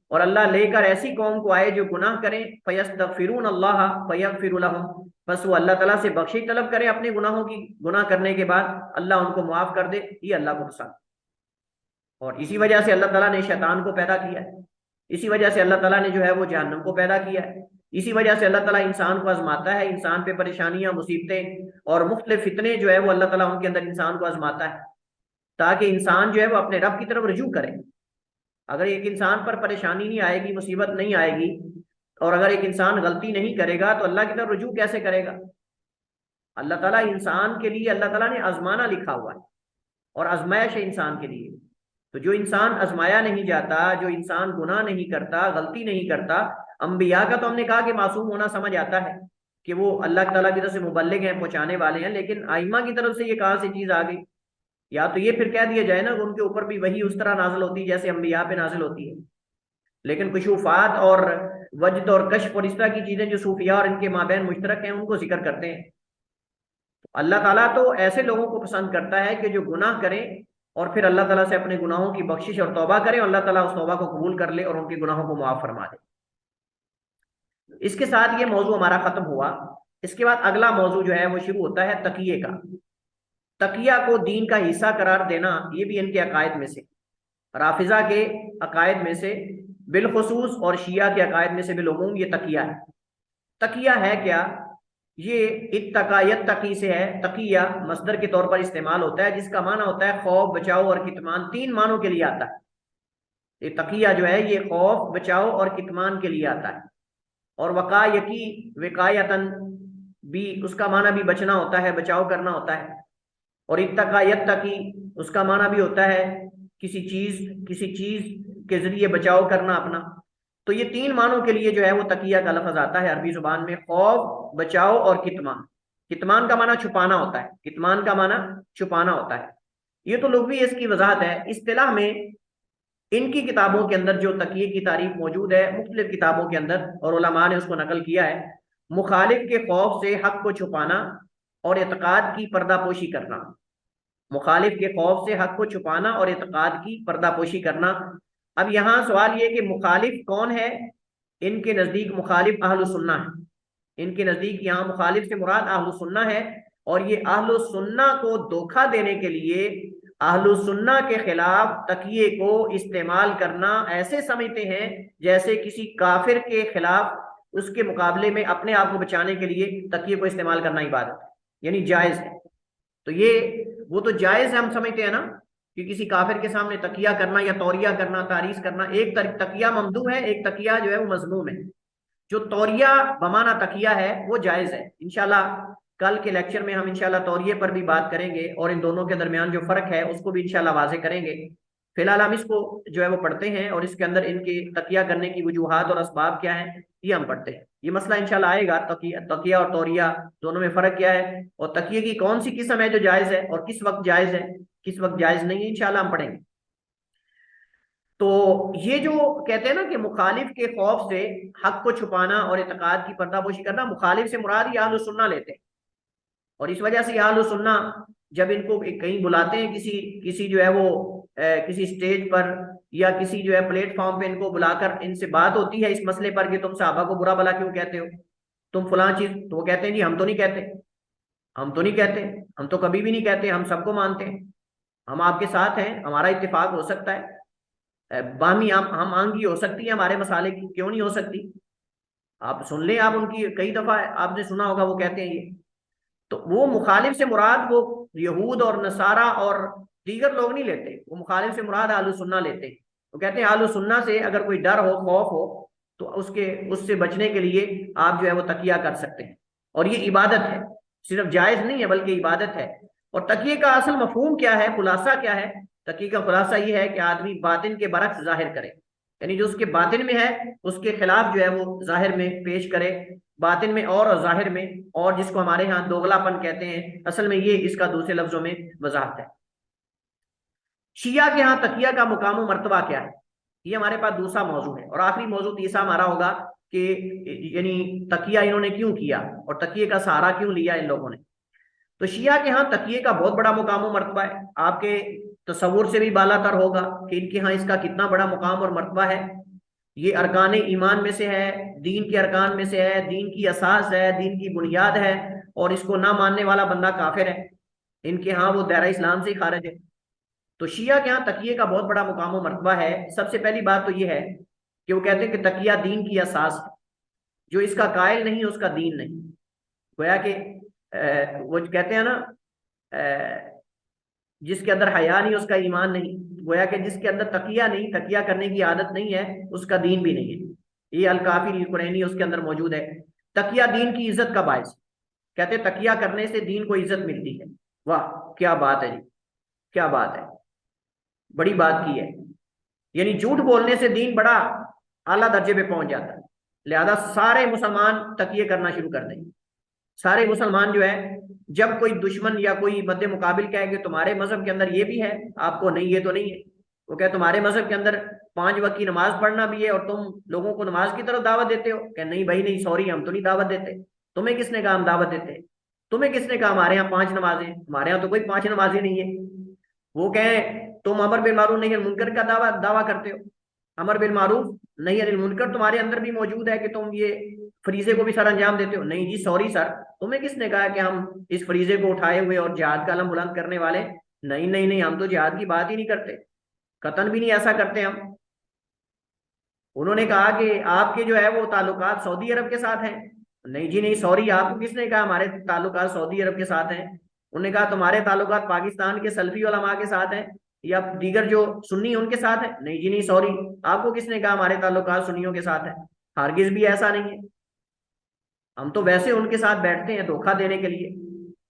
اور اللہ لے کر ایسی قوم کو آئے جو گناہ کریں، فَيَسْتَغْفِرُونَ اللَّهَ فَيَغْفِرُ لَهُمْ، بس وہ اللہ تعالیٰ سے بخشش طلب کرے اپنے گناہوں کی، گناہ کرنے کے بعد اللہ ان کو معاف کر دے، یہ اللہ کو پسند۔ اور اسی وجہ سے اللہ تعالیٰ نے شیطان کو پیدا کیا ہے، اسی وجہ سے اللہ تعالیٰ نے جو ہے وہ جہنم کو پیدا کیا ہے، اسی وجہ سے اللہ تعالیٰ انسان کو آزماتا ہے، انسان پہ پریشانیاں، مصیبتیں اور مختلف فتنے جو ہے وہ اللہ تعالیٰ ان کے اندر انسان کو آزماتا ہے، تاکہ انسان جو ہے وہ اپنے رب کی طرف رجوع کرے۔ اگر ایک انسان پر پریشانی نہیں آئے گی، مصیبت نہیں آئے گی، اور اگر ایک انسان غلطی نہیں کرے گا تو اللہ کی طرف رجوع کیسے کرے گا؟ اللہ تعالیٰ انسان کے لیے، اللہ تعالیٰ نے آزمانا لکھا ہوا ہے، اور آزمائش ہے انسان کے لیے۔ تو جو انسان آزمایا نہیں جاتا، جو انسان گناہ نہیں کرتا، غلطی نہیں کرتا، انبیاء کا تو ہم نے کہا کہ معصوم ہونا سمجھ آتا ہے کہ وہ اللہ تعالیٰ کی طرف سے مبلغ ہیں، پہنچانے والے ہیں، لیکن ائمہ کی طرف سے یہ کہاں سے چیز آ گئی؟ یا تو یہ پھر کہہ دیا جائے نا کہ ان کے اوپر بھی وہی اس طرح نازل ہوتی ہے جیسے انبیاء پہ نازل ہوتی ہے، لیکن کشوفات اور وجد اور کشف اور اس طرح کی چیزیں جو صوفیاء اور ان کے مابین مشترک ہیں ان کو ذکر کرتے ہیں۔ اللہ تعالیٰ تو ایسے لوگوں کو پسند کرتا ہے کہ جو گناہ کریں اور پھر اللہ تعالیٰ سے اپنے گناہوں کی بخشش اور توبہ کریں، اور اللہ تعالیٰ اس توبہ کو قبول کر لے اور ان کے گناہوں کو معاف فرما دے۔ اس کے ساتھ یہ موضوع ہمارا ختم ہوا۔ اس کے بعد اگلا موضوع جو ہے وہ شروع ہوتا ہے تقیے کا۔ تقیہ کو دین کا حصہ قرار دینا، یہ بھی ان کے عقائد میں سے، رافضہ کے عقائد میں سے بالخصوص اور شیعہ کے عقائد میں سے بالعموم یہ تقیہ ہے۔ تقیہ ہے کیا؟ یہ اتقا یتقی سے ہے۔ تقیہ مصدر کے طور پر استعمال ہوتا ہے، جس کا معنی ہوتا ہے خوف، بچاؤ اور کتمان، تین معنوں کے لیے آتا ہے۔ یہ تقیہ جو ہے یہ خوف، بچاؤ اور کتمان کے لیے آتا ہے۔ اور وقایتی وقایتن بھی اس کا معنی بھی بچنا ہوتا ہے، بچاؤ کرنا ہوتا ہے۔ اور اتقا یتقی اس کا معنی بھی ہوتا ہے کسی چیز کے ذریعے بچاؤ کرنا اپنا۔ تو یہ تین معنوں کے لیے جو ہے وہ تقیہ کا لفظ آتا ہے عربی زبان میں، خوف، بچاؤ اور کتمان۔ کتمان کا معنی چھپانا ہوتا ہے، کتمان کا معنی چھپانا ہوتا ہے۔ یہ تو لغوی اس کی وضاحت ہے۔ اصطلاح میں ان کی کتابوں کے اندر جو تقیے کی تعریف موجود ہے مختلف کتابوں کے اندر، اور علماء نے اس کو نقل کیا ہے، مخالف کے خوف سے حق کو چھپانا اور اعتقاد کی پردہ پوشی کرنا۔ مخالف کے خوف سے حق کو چھپانا اور اعتقاد کی پردہ پوشی کرنا۔ اب یہاں سوال یہ کہ مخالف کون ہے؟ ان کے نزدیک مخالف اہل سنہ ہے۔ ان کے نزدیک یہاں مخالف سے مراد اہل سنہ ہے، اور یہ اہل سنہ کو دھوکہ دینے کے لیے اہل سنہ کے خلاف تقیے کو استعمال کرنا ایسے سمجھتے ہیں جیسے کسی کافر کے خلاف اس کے مقابلے میں اپنے آپ کو بچانے کے لیے تقیے کو استعمال کرنا عبادت ہے، یعنی جائز ہے۔ تو یہ وہ تو جائز ہے، ہم سمجھتے ہیں نا کہ کسی کافر کے سامنے تقیہ کرنا یا توریہ کرنا، تعریض کرنا، ایک تقیہ ممدوح ہے، ایک تقیہ جو ہے وہ مذموم ہے۔ جو توریہ بمعنی تقیہ ہے وہ جائز ہے۔ انشاءاللہ کل کے لیکچر میں ہم انشاءاللہ توریہ پر بھی بات کریں گے، اور ان دونوں کے درمیان جو فرق ہے اس کو بھی انشاءاللہ واضح کریں گے۔ فی الحال ہم اس کو جو ہے وہ پڑھتے ہیں، اور اس کے اندر ان کے تقیہ کرنے کی وجوہات اور اسباب کیا ہیں یہ ہم پڑھتے ہیں۔ یہ مسئلہ انشاءاللہ آئے گا، تقیہ اور توریہ دونوں میں فرق کیا ہے، اور تقیہ کی کون سی قسم ہے جو جائز ہے اور کس وقت جائز ہے، کس وقت جائز نہیں ہے، انشاءاللہ ہم پڑھیں گے۔ تو یہ جو کہتے ہیں نا کہ مخالف کے خوف سے حق کو چھپانا اور اعتقاد کی پردہ پوشی کرنا، مخالف سے مراد یہ اہل سنہ لیتے ہیں، اور اس وجہ سے اہل سنہ جب ان کو کہیں بلاتے ہیں کسی جو ہے وہ کسی سٹیج پر یا کسی جو ہے پلیٹ فارم پہ ان کو بلا کر ان سے بات ہوتی ہے اس مسئلے پر کہ تم صحابہ کو برا بھلا کیوں کہتے ہو، تم فلاں چیز، تو وہ کہتے ہیں جی ہم تو نہیں کہتے، ہم تو کبھی بھی نہیں کہتے، ہم سب کو مانتے ہیں، ہم آپ کے ساتھ ہیں، ہمارا اتفاق ہو سکتا ہے، باہمی ہم آنگی ہو سکتی ہے ہمارے مسالے کی، کیوں نہیں ہو سکتی؟ آپ سن لیں، آپ ان کی کئی دفعہ آپ نے سنا ہوگا وہ کہتے ہیں یہ۔ تو وہ مخالف سے مراد وہ یہود اور نصارہ اور دیگر لوگ نہیں لیتے، وہ مخالف سے مراد اہل سنہ لیتے ہیں۔ وہ کہتے ہیں اہل سنہ سے اگر کوئی ڈر ہو، خوف ہو، تو اس سے بچنے کے لیے آپ جو ہے وہ تقیہ کر سکتے ہیں، اور یہ عبادت ہے، صرف جائز نہیں ہے بلکہ عبادت ہے۔ اور تقیہ کا اصل مفہوم کیا ہے، خلاصہ کیا ہے؟ تقیہ کا خلاصہ یہ ہے کہ آدمی باطن کے برعکس ظاہر کرے، یعنی جو اس کے باطن میں ہے اس کے خلاف جو ہے وہ ظاہر میں پیش کرے، باطن میں اور ظاہر میں، اور جس کو ہمارے ہاں دوغلا پن کہتے ہیں، اصل میں یہ اس کا دوسرے لفظوں میں وضاحت ہے۔ شیعہ کے ہاں تقیہ کا مقام و مرتبہ کیا ہے، یہ ہمارے پاس دوسرا موضوع ہے، اور آخری موضوع تیسرا ہمارا ہوگا کہ یعنی تقیہ انہوں نے کیوں کیا اور تقیہ کا سہارا کیوں لیا ان لوگوں نے۔ تو شیعہ کے ہاں تقیہ کا بہت بڑا مقام و مرتبہ ہے۔ آپ کے تصور سے بھی بالا تر ہوگا کہ ان کے ہاں اس کا کتنا بڑا مقام اور مرتبہ ہے. یہ ارکان ایمان میں سے ہے، دین کے ارکان میں سے ہے، دین کی اساس ہے، دین کی بنیاد ہے، اور اس کو نہ ماننے والا بندہ کافر ہے. ان کے ہاں وہ دائرہ اسلام سے ہی خارج ہے. تو شیعہ کے ہاں تقیے کا بہت بڑا مقام و مرتبہ ہے. سب سے پہلی بات تو یہ ہے کہ وہ کہتے ہیں کہ تقیہ دین کی اساس ہے. جو اس کا قائل نہیں اس کا دین نہیں. گویا کہ وہ کہتے ہیں نا جس کے اندر حیا نہیں اس کا ایمان نہیں. گویا کہ جس کے اندر تقیہ نہیں، تقیہ کرنے کی عادت نہیں ہے، اس کا دین بھی نہیں ہے. یہ الکافی القرینی اس کے اندر موجود ہے. تقیہ دین کی عزت کا باعث. کہتے ہیں تقیہ کرنے سے دین کو عزت ملتی ہے. واہ کیا بات ہے جی، کیا بات ہے، بڑی بات کی ہے. یعنی جھوٹ بولنے سے دین بڑا اعلیٰ درجے پہ پہنچ جاتا ہے. لہذا سارے مسلمان تقیہ کرنا شروع کر دیں. سارے مسلمان جو ہے جب کوئی دشمن یا کوئی مد مقابل کہے کہ تمہارے مذہب کے اندر یہ بھی ہے، آپ کو نہیں، یہ تو نہیں ہے. وہ کہ تمہارے مذہب کے اندر 5 وقت کی نماز پڑھنا بھی ہے اور تم لوگوں کو نماز کی طرف دعوت دیتے ہو. کہ نہیں بھائی نہیں، سوری ہم تو نہیں دعوت دیتے. تمہیں کس نے کہا ہم دعوت دیتے؟ تمہیں کس نے کہا ہمارے یہاں 5 نمازیں؟ ہمارے یہاں تو کوئی 5 نمازیں نہیں ہے. وہ کہیں تم امر بالمعروف نہی عن المنکر کا دعویٰ کرتے ہو. امر بالمعروف نہی عن المنکر تمہارے اندر بھی موجود ہے کہ تم یہ فریضے کو بھی سر انجام دیتے ہو. نہیں جی سوری سر، تمہیں کس نے کہا کہ ہم اس فریضے کو اٹھائے ہوئے اور جہاد کا علم بلند کرنے والے؟ نہیں نہیں نہیں، ہم تو جہاد کی بات ہی نہیں کرتے، قطعاً بھی نہیں ایسا کرتے ہم. انہوں نے کہا کہ آپ کے جو ہے وہ تعلقات سعودی عرب کے ساتھ ہیں. نہیں جی نہیں سوری، آپ کو کس نے کہا ہمارے تعلقات سعودی عرب کے ساتھ ہیں؟ انہوں نے کہا تمہارے تعلقات پاکستان کے سلفی علماء کے ساتھ ہیں یا دیگر جو سنی ان کے ساتھ ہیں. نہیں جی نہیں سوری، آپ کو کس نے کہا ہمارے تعلقات سنیوں کے ساتھ ہیں؟ ہرگز بھی ایسا نہیں ہے. ہم تو ویسے ان کے ساتھ بیٹھتے ہیں دھوکہ دینے کے لیے،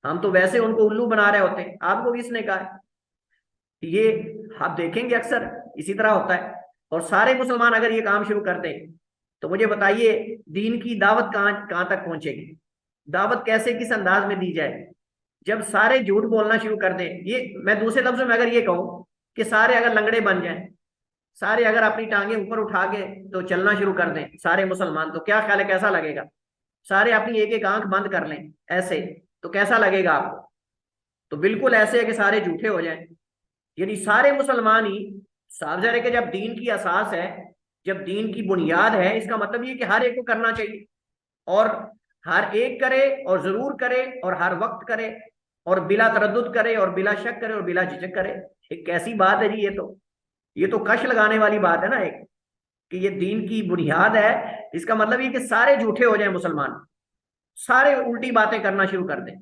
ہم تو ویسے ان کو الو بنا رہے ہوتے ہیں. آپ کو کس نے کہا؟ یہ آپ دیکھیں گے اکثر اسی طرح ہوتا ہے. اور سارے مسلمان اگر یہ کام شروع کر دیں تو مجھے بتائیے دین کی دعوت کہاں تک پہنچے گی؟ دعوت کیسے کس انداز میں دی جائے جب سارے جھوٹ بولنا شروع کر دیں؟ یہ میں دوسرے لفظوں میں اگر یہ کہوں کہ سارے اگر لنگڑے بن جائیں، سارے اگر اپنی ٹانگیں اوپر اٹھا کے تو چلنا شروع کر دیں سارے مسلمان، تو کیا خیال ہے کیسا لگے گا؟ سارے اپنی ایک ایک آنکھ بند کر لیں ایسے، تو کیسا لگے گا آپ کو؟ تو بالکل ایسے ہے کہ سارے جھوٹے ہو جائیں. یعنی سارے مسلمان ہی صاف ظاہر ہے کہ جب دین کی اساس ہے، جب دین کی بنیاد ہے، اس کا مطلب یہ کہ ہر ایک کو کرنا چاہیے، اور ہر ایک کرے اور ضرور کرے اور ہر وقت کرے اور بلا تردد کرے اور بلا شک کرے اور بلا جھجک کرے. ایک کیسی بات ہے جی، یہ تو کش لگانے والی بات ہے نا ایک، کہ یہ دین کی بنیاد ہے. اس کا مطلب یہ کہ سارے جھوٹے ہو جائیں مسلمان، سارے الٹی باتیں کرنا شروع کر دیں،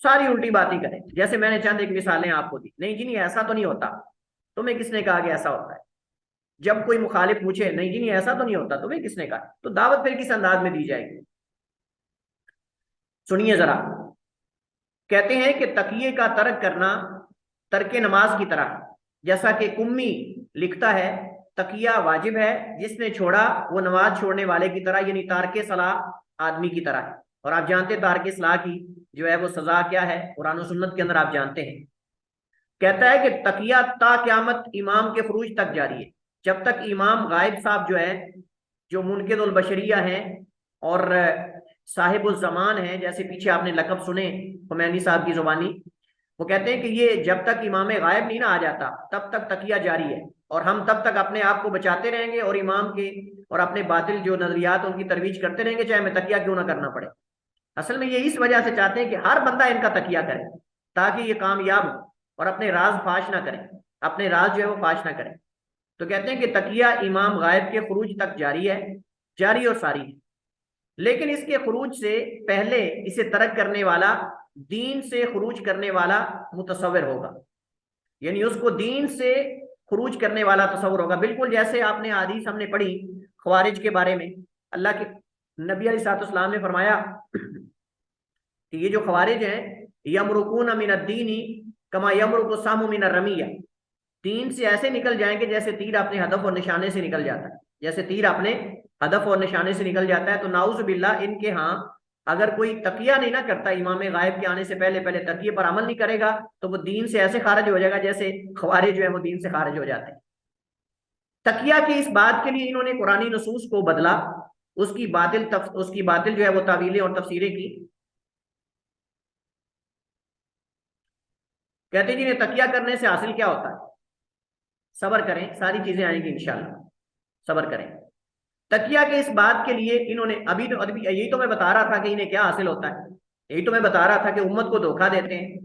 ساری الٹی باتیں کریں. جیسے میں نے چند ایک مثالیں آپ کو دی. نہیں جی نہیں ایسا تو نہیں ہوتا، تمہیں کس نے کہا کہ ایسا ہوتا ہے؟ جب کوئی مخالف پوچھے نہیں جی نہیں ایسا تو نہیں ہوتا، تمہیں کس نے کہا؟ تو دعوت پھر کس انداز میں دی جائے گی؟ سنیے ذرا. کہتے ہیں کہ تقیے کا ترک کرنا ترک نماز کی طرح. جیسا کہ قمی لکھتا ہے تقیہ واجب ہے، جس نے چھوڑا وہ نماز چھوڑنے والے کی طرح، یعنی تارک صلاح آدمی کی طرح ہے. اور آپ جانتے ہیں تارک صلاح کی جو ہے وہ سزا کیا ہے قرآن و سنت کے اندر، آپ جانتے ہیں. کہتا ہے کہ تقیہ تا قیامت امام کے خروج تک جاری ہے. جب تک امام غائب صاحب جو ہے، جو منقذ البشریہ ہیں اور صاحب الزمان ہیں، جیسے پیچھے آپ نے لقب سنے خمینی صاحب کی زبانی، وہ کہتے ہیں کہ یہ جب تک امام غائب نہیں نہ آ جاتا تب تک تقیہ جاری ہے، اور ہم تب تک اپنے آپ کو بچاتے رہیں گے اور امام کے اور اپنے باطل جو نظریات ان کی ترویج کرتے رہیں گے، چاہے ہمیں تقیہ کیوں نہ کرنا پڑے. اصل میں یہ اس وجہ سے چاہتے ہیں کہ ہر بندہ ان کا تقیہ کرے تاکہ یہ کامیاب ہو اور اپنے راز فاش نہ کریں، اپنے راز جو ہے وہ فاش نہ کریں. تو کہتے ہیں کہ تقیہ امام غائب کے خروج تک جاری ہے، جاری اور ساری ہے. لیکن اس کے خروج سے پہلے اسے ترک کرنے والا دین سے خروج کرنے والا متصور ہوگا، یعنی اس کو دین سے خروج کرنے والا تصور ہوگا. بالکل جیسے آپ نے حدیث ہم نے پڑھی خوارج کے بارے میں، اللہ کے نبی علیہ الصلوۃ والسلام نے فرمایا کہ یہ جو خوارج ہیں یمرقون من الدین کما یمرق السهم من الرمیہ، دین سے ایسے نکل جائیں گے جیسے تیر اپنے ہدف اور نشانے سے نکل جاتا ہے، جیسے تیر اپنے ہدف اور نشانے سے نکل جاتا ہے. تو نعوذ باللہ ان کے ہاں اگر کوئی تقیہ نہیں نہ کرتا امام غائب کے آنے سے پہلے تقیہ پر عمل نہیں کرے گا تو وہ دین سے ایسے خارج ہو جائے گا جیسے خوارج جو ہے وہ دین سے خارج ہو جاتے ہیں. تقیہ کی اس بات کے لیے انہوں نے قرآنی نصوص کو بدلا، اس کی باطل جو ہے وہ تعویلیں اور تفسیریں کی. کہتے ہیں جی تکیہ کرنے سے حاصل کیا ہوتا ہے؟ صبر کریں، ساری چیزیں آئیں گی انشاءاللہ، صبر کریں۔ تکیہ کے اس بات کے لیے انہوں نے ابھی یہی تو میں بتا رہا تھا کہ انہیں کیا حاصل ہوتا ہے، یہی تو میں بتا رہا تھا کہ امت کو دھوکہ دیتے ہیں،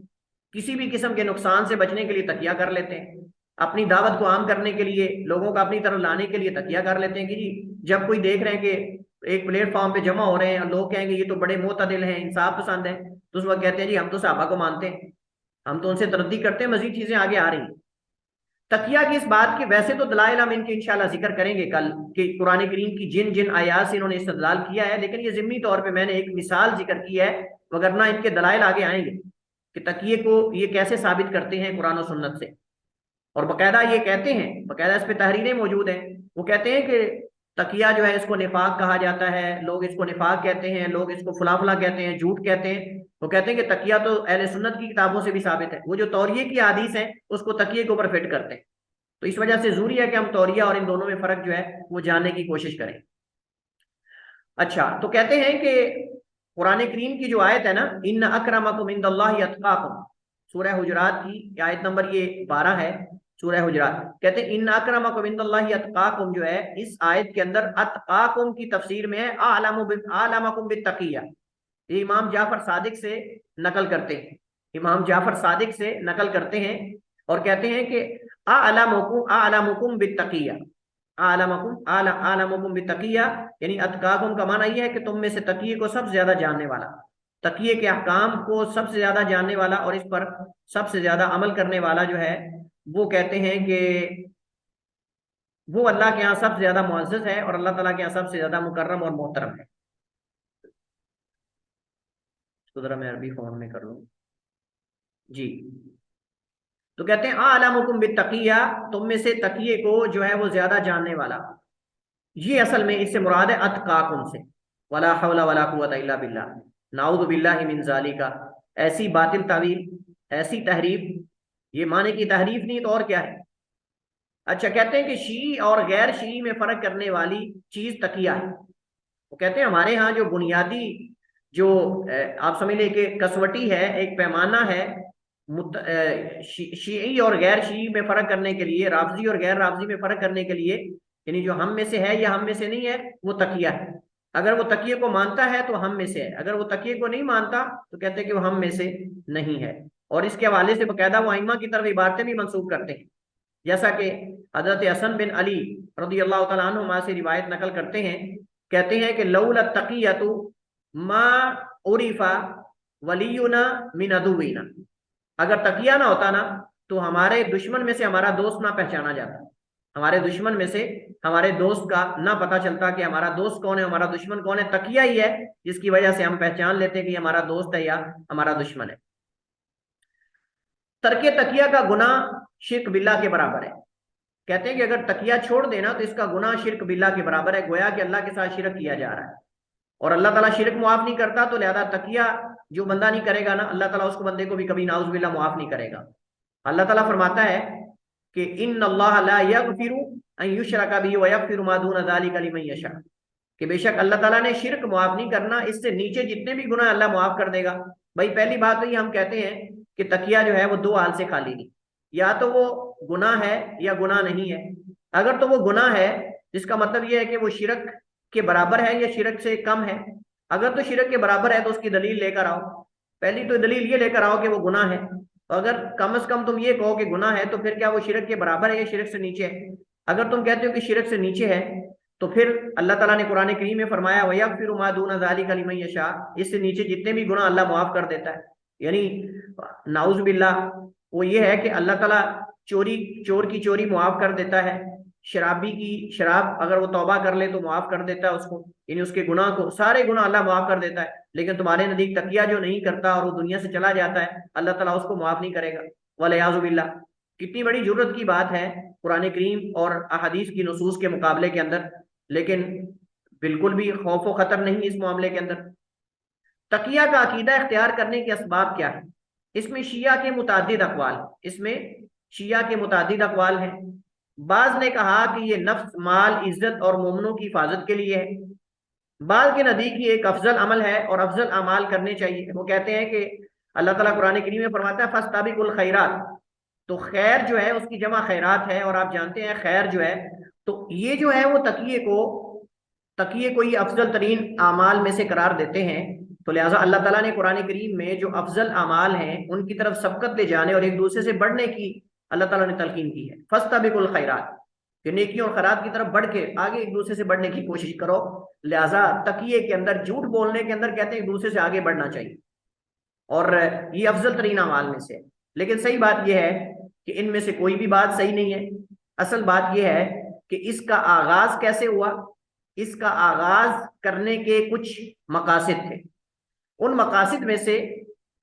کسی بھی قسم کے نقصان سے بچنے کے لیے تکیہ کر لیتے ہیں، اپنی دعوت کو عام کرنے کے لیے، لوگوں کو اپنی طرف لانے کے لیے تکیہ کر لیتے ہیں کہ جی جب کوئی دیکھ رہے ہیں کہ ایک پلیٹ فارم پہ جمع ہو رہے ہیں اور لوگ کہیں گے یہ تو بڑے معتدل ہیں، انصاف پسند ہیں، تو اس وقت کہتے ہیں جی ہم تو صحابہ کو مانتے ہیں، ہم تو ان سے تردید کرتے ہیں، مزید چیزیں آگے آ رہی ہیں۔ تکیہ کی اس بات کی ویسے تو دلائل ہم ان کے انشاءاللہ ذکر کریں گے کل کہ قرآن کریم کی جن جن آیات سے انہوں نے استدلال کیا ہے، لیکن یہ ضمنی طور پہ میں نے ایک مثال ذکر کی ہے، وگرنہ ان کے دلائل آگے آئیں گے کہ تکیے کو یہ کیسے ثابت کرتے ہیں قرآن و سنت سے، اور باقاعدہ یہ کہتے ہیں، باقاعدہ اس پہ تحریریں موجود ہیں، وہ کہتے ہیں کہ تکیہ جو ہے اس کو نفاق کہا جاتا ہے، لوگ اس کو نفاق کہتے ہیں، لوگ اس کو فلاں فلاں کہتے ہیں، جھوٹ کہتے ہیں۔ وہ کہتے ہیں کہ تکیہ تو اہل سنت کی کتابوں سے بھی ثابت ہے، وہ جو توریہ کی حدیث ہیں اس کو تکیے کے اوپر فٹ کرتے ہیں، تو اس وجہ سے ضروری ہے کہ ہم توریہ اور ان دونوں میں فرق جو ہے وہ جاننے کی کوشش کریں۔ اچھا، تو کہتے ہیں کہ قرآن کریم کی جو آیت ہے نا، ان اکرمکم عند اللہ اتقاکم، سورہ حجرات کی آیت نمبر یہ 12 ہے، سورہ حجرات، کہتے ہیں ان اکرمکم عند اللہ اتقاکم، جو ہے اس آیت کے اندر اتقاکم کی تفسیر میں ہے اعلمکم بالتقیہ، یہ امام جعفر صادق سے نقل کرتے ہیں، امام جعفر صادق سے نقل کرتے ہیں اور کہتے ہیں کہ اعلمکم بالتقیہ، اعلمکم بالتقیہ، یعنی اتقاکم کا معنی یہ ہے کہ تم میں سے تقیے کو سب سے زیادہ جاننے والا، تقیے کے احکام کو سب سے زیادہ جاننے والا اور اس پر سب سے زیادہ عمل کرنے والا جو ہے وہ کہتے ہیں کہ وہ اللہ کے ہاں سب سے زیادہ معزز ہے اور اللہ تعالیٰ کے ہاں سب سے زیادہ مکرم اور محترم ہے۔ تو ذرا میں عربی فارم میں کر لوں جی، تو کہتے ہیں اعلمکم بالتقیہ، تم میں سے تقیے کو جو ہے وہ زیادہ جاننے والا، یہ اصل میں اس سے مراد ہے اتقاکم سے، ولا حول ولا قوت الا باللہ، نعوذ باللہ من ذالک، ایسی باطل تعویل، ایسی تحریف، یہ معنی کی تحریف نہیں تو اور کیا ہے۔ اچھا، کہتے ہیں کہ شیعی اور غیر شیعی میں فرق کرنے والی چیز تقیہ ہے، وہ کہتے ہیں ہمارے ہاں جو بنیادی جو آپ سمجھ لیں کہ کسوٹی ہے، ایک پیمانہ ہے شیعی اور غیر شیعی میں فرق کرنے کے لیے، رافضی اور غیر رافضی میں فرق کرنے کے لیے، یعنی جو ہم میں سے ہے یا ہم میں سے نہیں ہے وہ تقیہ ہے، اگر وہ تقیے کو مانتا ہے تو ہم میں سے ہے، اگر وہ تقیے کو نہیں مانتا تو کہتے ہیں کہ وہ ہم میں سے نہیں ہے، اور اس کے حوالے سے باقاعدہ وہ ائمہ کی طرف عبارتیں بھی منسوخ کرتے ہیں، جیسا کہ حضرت حسن بن علی رضی اللہ تعالیٰ عنہما سے روایت نقل کرتے ہیں، کہتے ہیں کہ لولا التقیۃ ما عرف ولینا من عدونا، اگر تقیہ نہ ہوتا نا تو ہمارے دشمن میں سے ہمارا دوست نہ پہچانا جاتا، ہمارے دشمن میں سے ہمارے دوست کا نہ پتا چلتا کہ ہمارا دوست کون ہے، ہمارا دشمن کون ہے، تقیہ ہی ہے جس کی وجہ سے ہم پہچان لیتے ہیں کہ ہمارا دوست ہے یا ہمارا دشمن ہے۔ ترک تقیہ کا گناہ شرک باللہ کے برابر ہے، کہتے ہیں کہ اگر تقیہ چھوڑ دینا تو اس کا گناہ شرک باللہ کے برابر ہے، گویا کہ اللہ کے ساتھ شرک کیا جا رہا ہے، اور اللہ تعالیٰ شرک معاف نہیں کرتا، تو لہذا تقیہ جو بندہ نہیں کرے گا نا، اللہ تعالیٰ اس کو بندے کو بھی کبھی نعوذ باللہ معاف نہیں کرے گا۔ اللہ تعالیٰ فرماتا ہے کہ ان اللہ لا یغفر ان یشرک بہ ویغفر ما دون ذلک لمن یشاء، کہ بے شک اللہ تعالیٰ نے شرک معاف نہیں کرنا، اس سے نیچے جتنے بھی گناہ اللہ معاف کر دے گا۔ بھائی پہلی بات تو یہ ہم کہتے ہیں کہ تقیہ جو ہے وہ دو حال سے خالی نہیں، یا تو وہ گناہ ہے یا گناہ نہیں ہے، اگر تو وہ گناہ ہے جس کا مطلب یہ ہے کہ وہ شرک کے برابر ہے یا شرک سے کم ہے، اگر تو شرک کے برابر ہے تو اس کی دلیل لے کر آؤ، پہلی تو دلیل یہ لے کر آؤ کہ وہ گناہ ہے، تو اگر کم از کم تم یہ کہو کہ گناہ ہے تو پھر کیا وہ شرک کے برابر ہے یا شرک سے نیچے ہے؟ اگر تم کہتے ہو کہ شرک سے نیچے ہے تو پھر اللہ تعالیٰ نے قرآن کریم میں فرمایا وَيَغْفِرُ مَا دُونَ ذَلِكَ لِمَن يَشَاءُ، اس سے نیچے جتنے بھی گناہ اللہ معاف کر دیتا ہے، یعنی نعوذ باللہ وہ یہ ہے کہ اللہ تعالیٰ چور کی چوری معاف کر دیتا ہے، شرابی کی شراب اگر وہ توبہ کر لے تو معاف کر دیتا ہے اس کو، یعنی اس کے گناہ کو، سارے گناہ اللہ معاف کر دیتا ہے، لیکن تمہارے نزدیک تقیہ جو نہیں کرتا اور وہ دنیا سے چلا جاتا ہے، اللہ تعالیٰ اس کو معاف نہیں کرے گا، وَالْعِيَاذُ بِاللَّهِ۔ کتنی بڑی جرت کی بات ہے قرآن کریم اور احادیث کی نصوص کے مقابلے کے اندر، لیکن بالکل بھی خوف و خطر نہیں اس معاملے کے اندر۔ تقیہ کا عقیدہ اختیار کرنے کے اسباب کیا ہے؟ اس میں شیعہ کے متعدد اقوال ہیں۔ بعض نے کہا کہ یہ نفس، مال، عزت اور مومنوں کی حفاظت کے لیے ہے، بعض کے نزدیک یہ ایک افضل عمل ہے اور افضل اعمال کرنے چاہیے، وہ کہتے ہیں کہ اللہ تعالیٰ قرآن کریم میں فرماتا ہے فاستبقوا الخیرات، تو خیر جو ہے اس کی جمع خیرات ہے، اور آپ جانتے ہیں خیر جو ہے، تو یہ جو ہے وہ تقیے کو یہ افضل ترین اعمال میں سے قرار دیتے ہیں. تو لہٰذا اللہ تعالیٰ نے قرآن کریم میں جو افضل اعمال ہیں ان کی طرف سبقت لے جانے اور ایک دوسرے سے بڑھنے کی اللہ تعالیٰ نے تلقین کی ہے. فاستبقوا الخیرات، کہ نیکیوں اور خیرات کی طرف بڑھ کے آگے ایک دوسرے سے بڑھنے کی کوشش کرو. لہٰذا تقیے کے اندر، جھوٹ بولنے کے اندر کہتے ہیں ایک دوسرے سے آگے بڑھنا چاہیے، اور یہ افضل ترین اعمال میں سے. لیکن صحیح بات یہ ہے کہ ان میں سے کوئی بھی بات صحیح نہیں ہے. اصل بات یہ ہے کہ اس کا آغاز کیسے ہوا. اس کا آغاز کرنے کے کچھ مقاصد تھے. ان مقاصد میں سے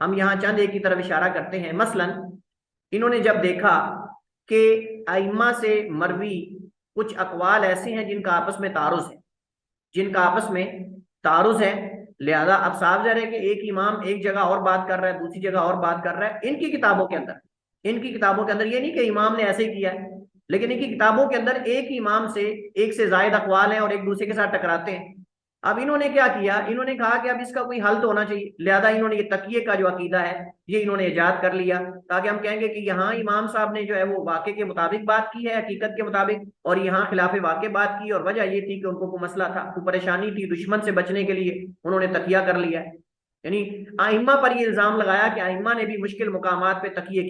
ہم یہاں چند ایک کی طرف اشارہ کرتے ہیں. مثلا انہوں نے جب دیکھا کہ ائمہ سے مروی کچھ اقوال ایسے ہیں جن کا آپس میں تعارض ہے، لہذا اب صاف ظاہر ہے کہ ایک امام ایک جگہ اور بات کر رہا ہے، دوسری جگہ اور بات کر رہا ہے. ان کی کتابوں کے اندر یہ نہیں کہ امام نے ایسے ہی کیا ہے، لیکن ان کی کتابوں کے اندر ایک امام سے ایک سے زائد اقوال ہیں اور ایک دوسرے کے ساتھ ٹکراتے ہیں. اب انہوں نے کیا کیا، انہوں نے کہا کہ اب اس کا کوئی حل تو ہونا چاہیے. لہذا انہوں نے یہ تقیے کا جو عقیدہ ہے یہ انہوں نے ایجاد کر لیا، تاکہ ہم کہیں گے کہ یہاں امام صاحب نے جو ہے وہ واقع کے مطابق بات کی ہے، حقیقت کے مطابق، اور یہاں خلاف واقع بات کی، اور وجہ یہ تھی کہ ان کو کوئی مسئلہ تھا، کوئی پریشانی تھی، دشمن سے بچنے کے لیے انہوں نے تقیہ کر لیا. یعنی ائمہ پر یہ الزام لگایا کہ ائمہ نے بھی مشکل مقامات پہ تقیے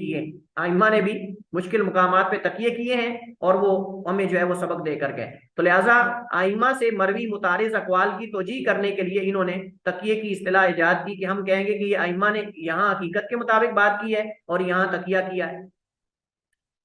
کیے ہیں، اور وہ ہمیں جو ہے وہ سبق دے کر گئے. تو لہٰذا ائمہ سے مروی متعارض اقوال کی توجیہ کرنے کے لیے انہوں نے تقیے کی اصطلاح ایجاد کی، کہ ہم کہیں گے کہ یہ ائمہ نے یہاں حقیقت کے مطابق بات کی ہے اور یہاں تقیہ کیا ہے.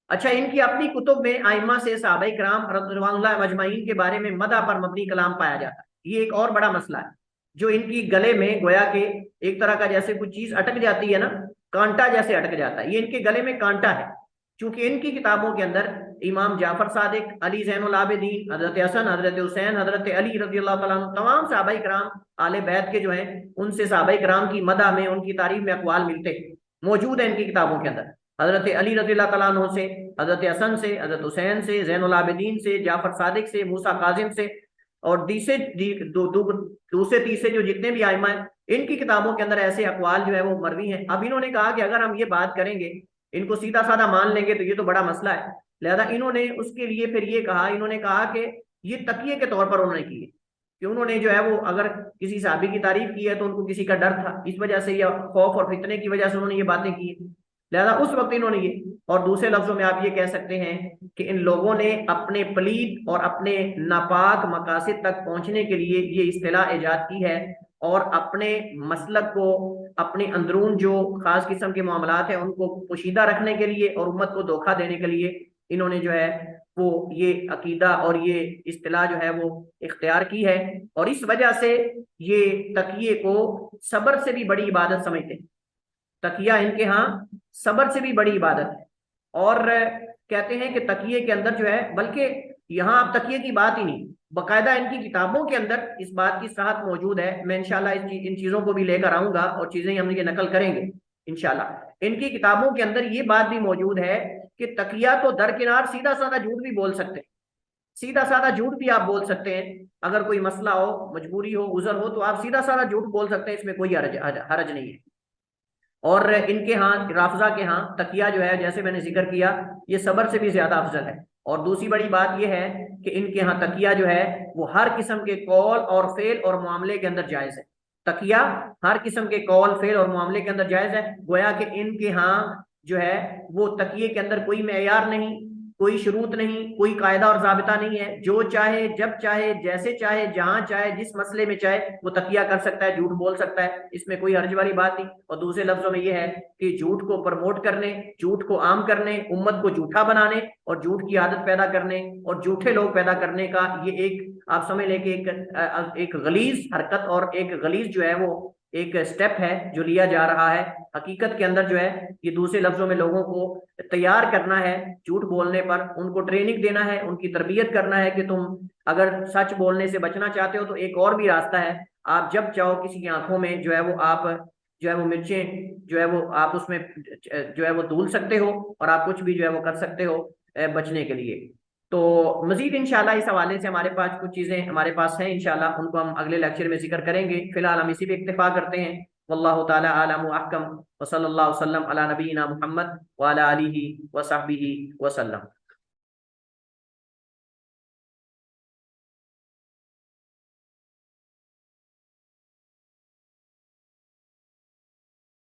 اچھا، ان کی اپنی کتب میں ائمہ سے صحابہ کرام رضوان اللہ مجمعین کے بارے میں مدح پر مبنی کلام پایا جاتا ہے. یہ ایک اور بڑا مسئلہ ہے جو ان کی گلے میں گویا کہ ایک طرح کا جیسے کچھ چیز اٹک جاتی ہے نا، کانٹا جیسے اٹک جاتا ہے. یہ ان کے گلے میں کانٹا ہے، چونکہ ان کی کتابوں کے اندر امام جعفر صادق، علی زین العابدین، حضرت حسن، حضرت حسین، حضرت علی رضی اللہ تعالیٰ عنہ، تمام صحابہ کرام آل بیت کے جو ہیں ان سے صحابہ کرام کی مدح میں، ان کی تعریف میں اقوال موجود ہیں ان کی کتابوں کے اندر. حضرت علی رضی اللہ تعالیٰ عنہ سے، حضرت حسن سے، حضرت حسین سے، زین العابدین سے، جعفر صادق سے، موسیٰ کاظم سے، اور دوسرے تیسرے جو جتنے بھی ائمہ ہیں ان کی کتابوں کے اندر ایسے اقوال جو ہے وہ مروی ہیں. اب انہوں نے کہا کہ اگر ہم یہ بات کریں گے، ان کو سیدھا سادہ مان لیں گے تو یہ تو بڑا مسئلہ ہے. لہذا انہوں نے اس کے لیے پھر یہ کہا، انہوں نے کہا کہ یہ تقیے کے طور پر انہوں نے کیے، کہ انہوں نے جو ہے وہ اگر کسی صحابی کی تعریف کی ہے تو ان کو کسی کا ڈر تھا، اس وجہ سے یا خوف اور فتنے کی وجہ سے انہوں نے یہ باتیں کی ہیں. لہذا اس وقت انہوں نے یہ، اور دوسرے لفظوں میں آپ یہ کہہ سکتے ہیں کہ ان لوگوں نے اپنے پلید اور اپنے ناپاک مقاصد تک پہنچنے کے لیے یہ اصطلاح ایجاد کی ہے، اور اپنے مسلک کو، اپنے اندرون جو خاص قسم کے معاملات ہیں ان کو پوشیدہ رکھنے کے لیے اور امت کو دھوکہ دینے کے لیے انہوں نے جو ہے وہ یہ عقیدہ اور یہ اصطلاح جو ہے وہ اختیار کی ہے. اور اس وجہ سے یہ تقیے کو صبر سے بھی بڑی عبادت سمجھتے ہیں. تقیہ ان کے ہاں صبر سے بھی بڑی عبادت ہے، اور کہتے ہیں کہ تقیے کے اندر جو ہے، بلکہ یہاں اب تقیے کی بات ہی نہیں، باقاعدہ ان کی کتابوں کے اندر اس بات کی صحت موجود ہے. میں انشاءاللہ ان چیزوں کو بھی لے کر آؤں گا اور چیزیں ہم یہ نقل کریں گے انشاءاللہ. ان کی کتابوں کے اندر یہ بات بھی موجود ہے کہ تقیہ تو درکنار سیدھا سادہ جھوٹ بھی بول سکتے ہیں، سیدھا سادہ جھوٹ بھی آپ بول سکتے ہیں. اگر کوئی مسئلہ ہو، مجبوری ہو، عذر ہو، تو آپ سیدھا سادہ جھوٹ بول سکتے ہیں، اس میں کوئی حرج نہیں ہے. اور ان کے ہاں، رافضہ کے ہاں تقیہ جو ہے جیسے میں نے ذکر کیا یہ صبر سے بھی زیادہ افضل ہے. اور دوسری بڑی بات یہ ہے کہ ان کے ہاں تقیہ جو ہے وہ ہر قسم کے قول اور فعل اور معاملے کے اندر جائز ہے. تقیہ ہر قسم کے قول، فعل اور معاملے کے اندر جائز ہے. گویا کہ ان کے ہاں جو ہے وہ تقیے کے اندر کوئی معیار نہیں، کوئی شروط نہیں، کوئی قاعدہ اور ضابطہ نہیں ہے. جو چاہے، جب چاہے، جیسے چاہے، جہاں چاہے، جس مسئلے میں چاہے وہ تقیہ کر سکتا ہے، جھوٹ بول سکتا ہے، اس میں کوئی حرج والی بات نہیں. اور دوسرے لفظوں میں یہ ہے کہ جھوٹ کو پروموٹ کرنے، جھوٹ کو عام کرنے، امت کو جھوٹا بنانے اور جھوٹ کی عادت پیدا کرنے اور جھوٹے لوگ پیدا کرنے کا یہ ایک، آپ سمجھ لیں کہ ایک غلیظ حرکت اور ایک غلیظ جو ہے وہ ایک سٹیپ ہے جو لیا جا رہا ہے. حقیقت کے اندر جو ہے یہ دوسرے لفظوں میں لوگوں کو تیار کرنا ہے جھوٹ بولنے پر، ان کو ٹریننگ دینا ہے، ان کی تربیت کرنا ہے کہ تم اگر سچ بولنے سے بچنا چاہتے ہو تو ایک اور بھی راستہ ہے. آپ جب چاہو کسی کی آنکھوں میں جو ہے وہ آپ جو ہے وہ مرچیں جو ہے وہ آپ اس میں جو ہے وہ دھول سکتے ہو، اور آپ کچھ بھی جو ہے وہ کر سکتے ہو بچنے کے لیے. تو مزید انشاءاللہ اس حوالے سے ہمارے پاس کچھ چیزیں ہمارے پاس ہیں، انشاءاللہ ان کو ہم اگلے لیکچر میں ذکر کریں گے. فی الحال ہم اسی پہ اکتفا کرتے ہیں. واللہ تعالی عالم و احکم، وصلی اللہ وسلم علی نبینا محمد وعلی آلہ وصحبہ وسلم.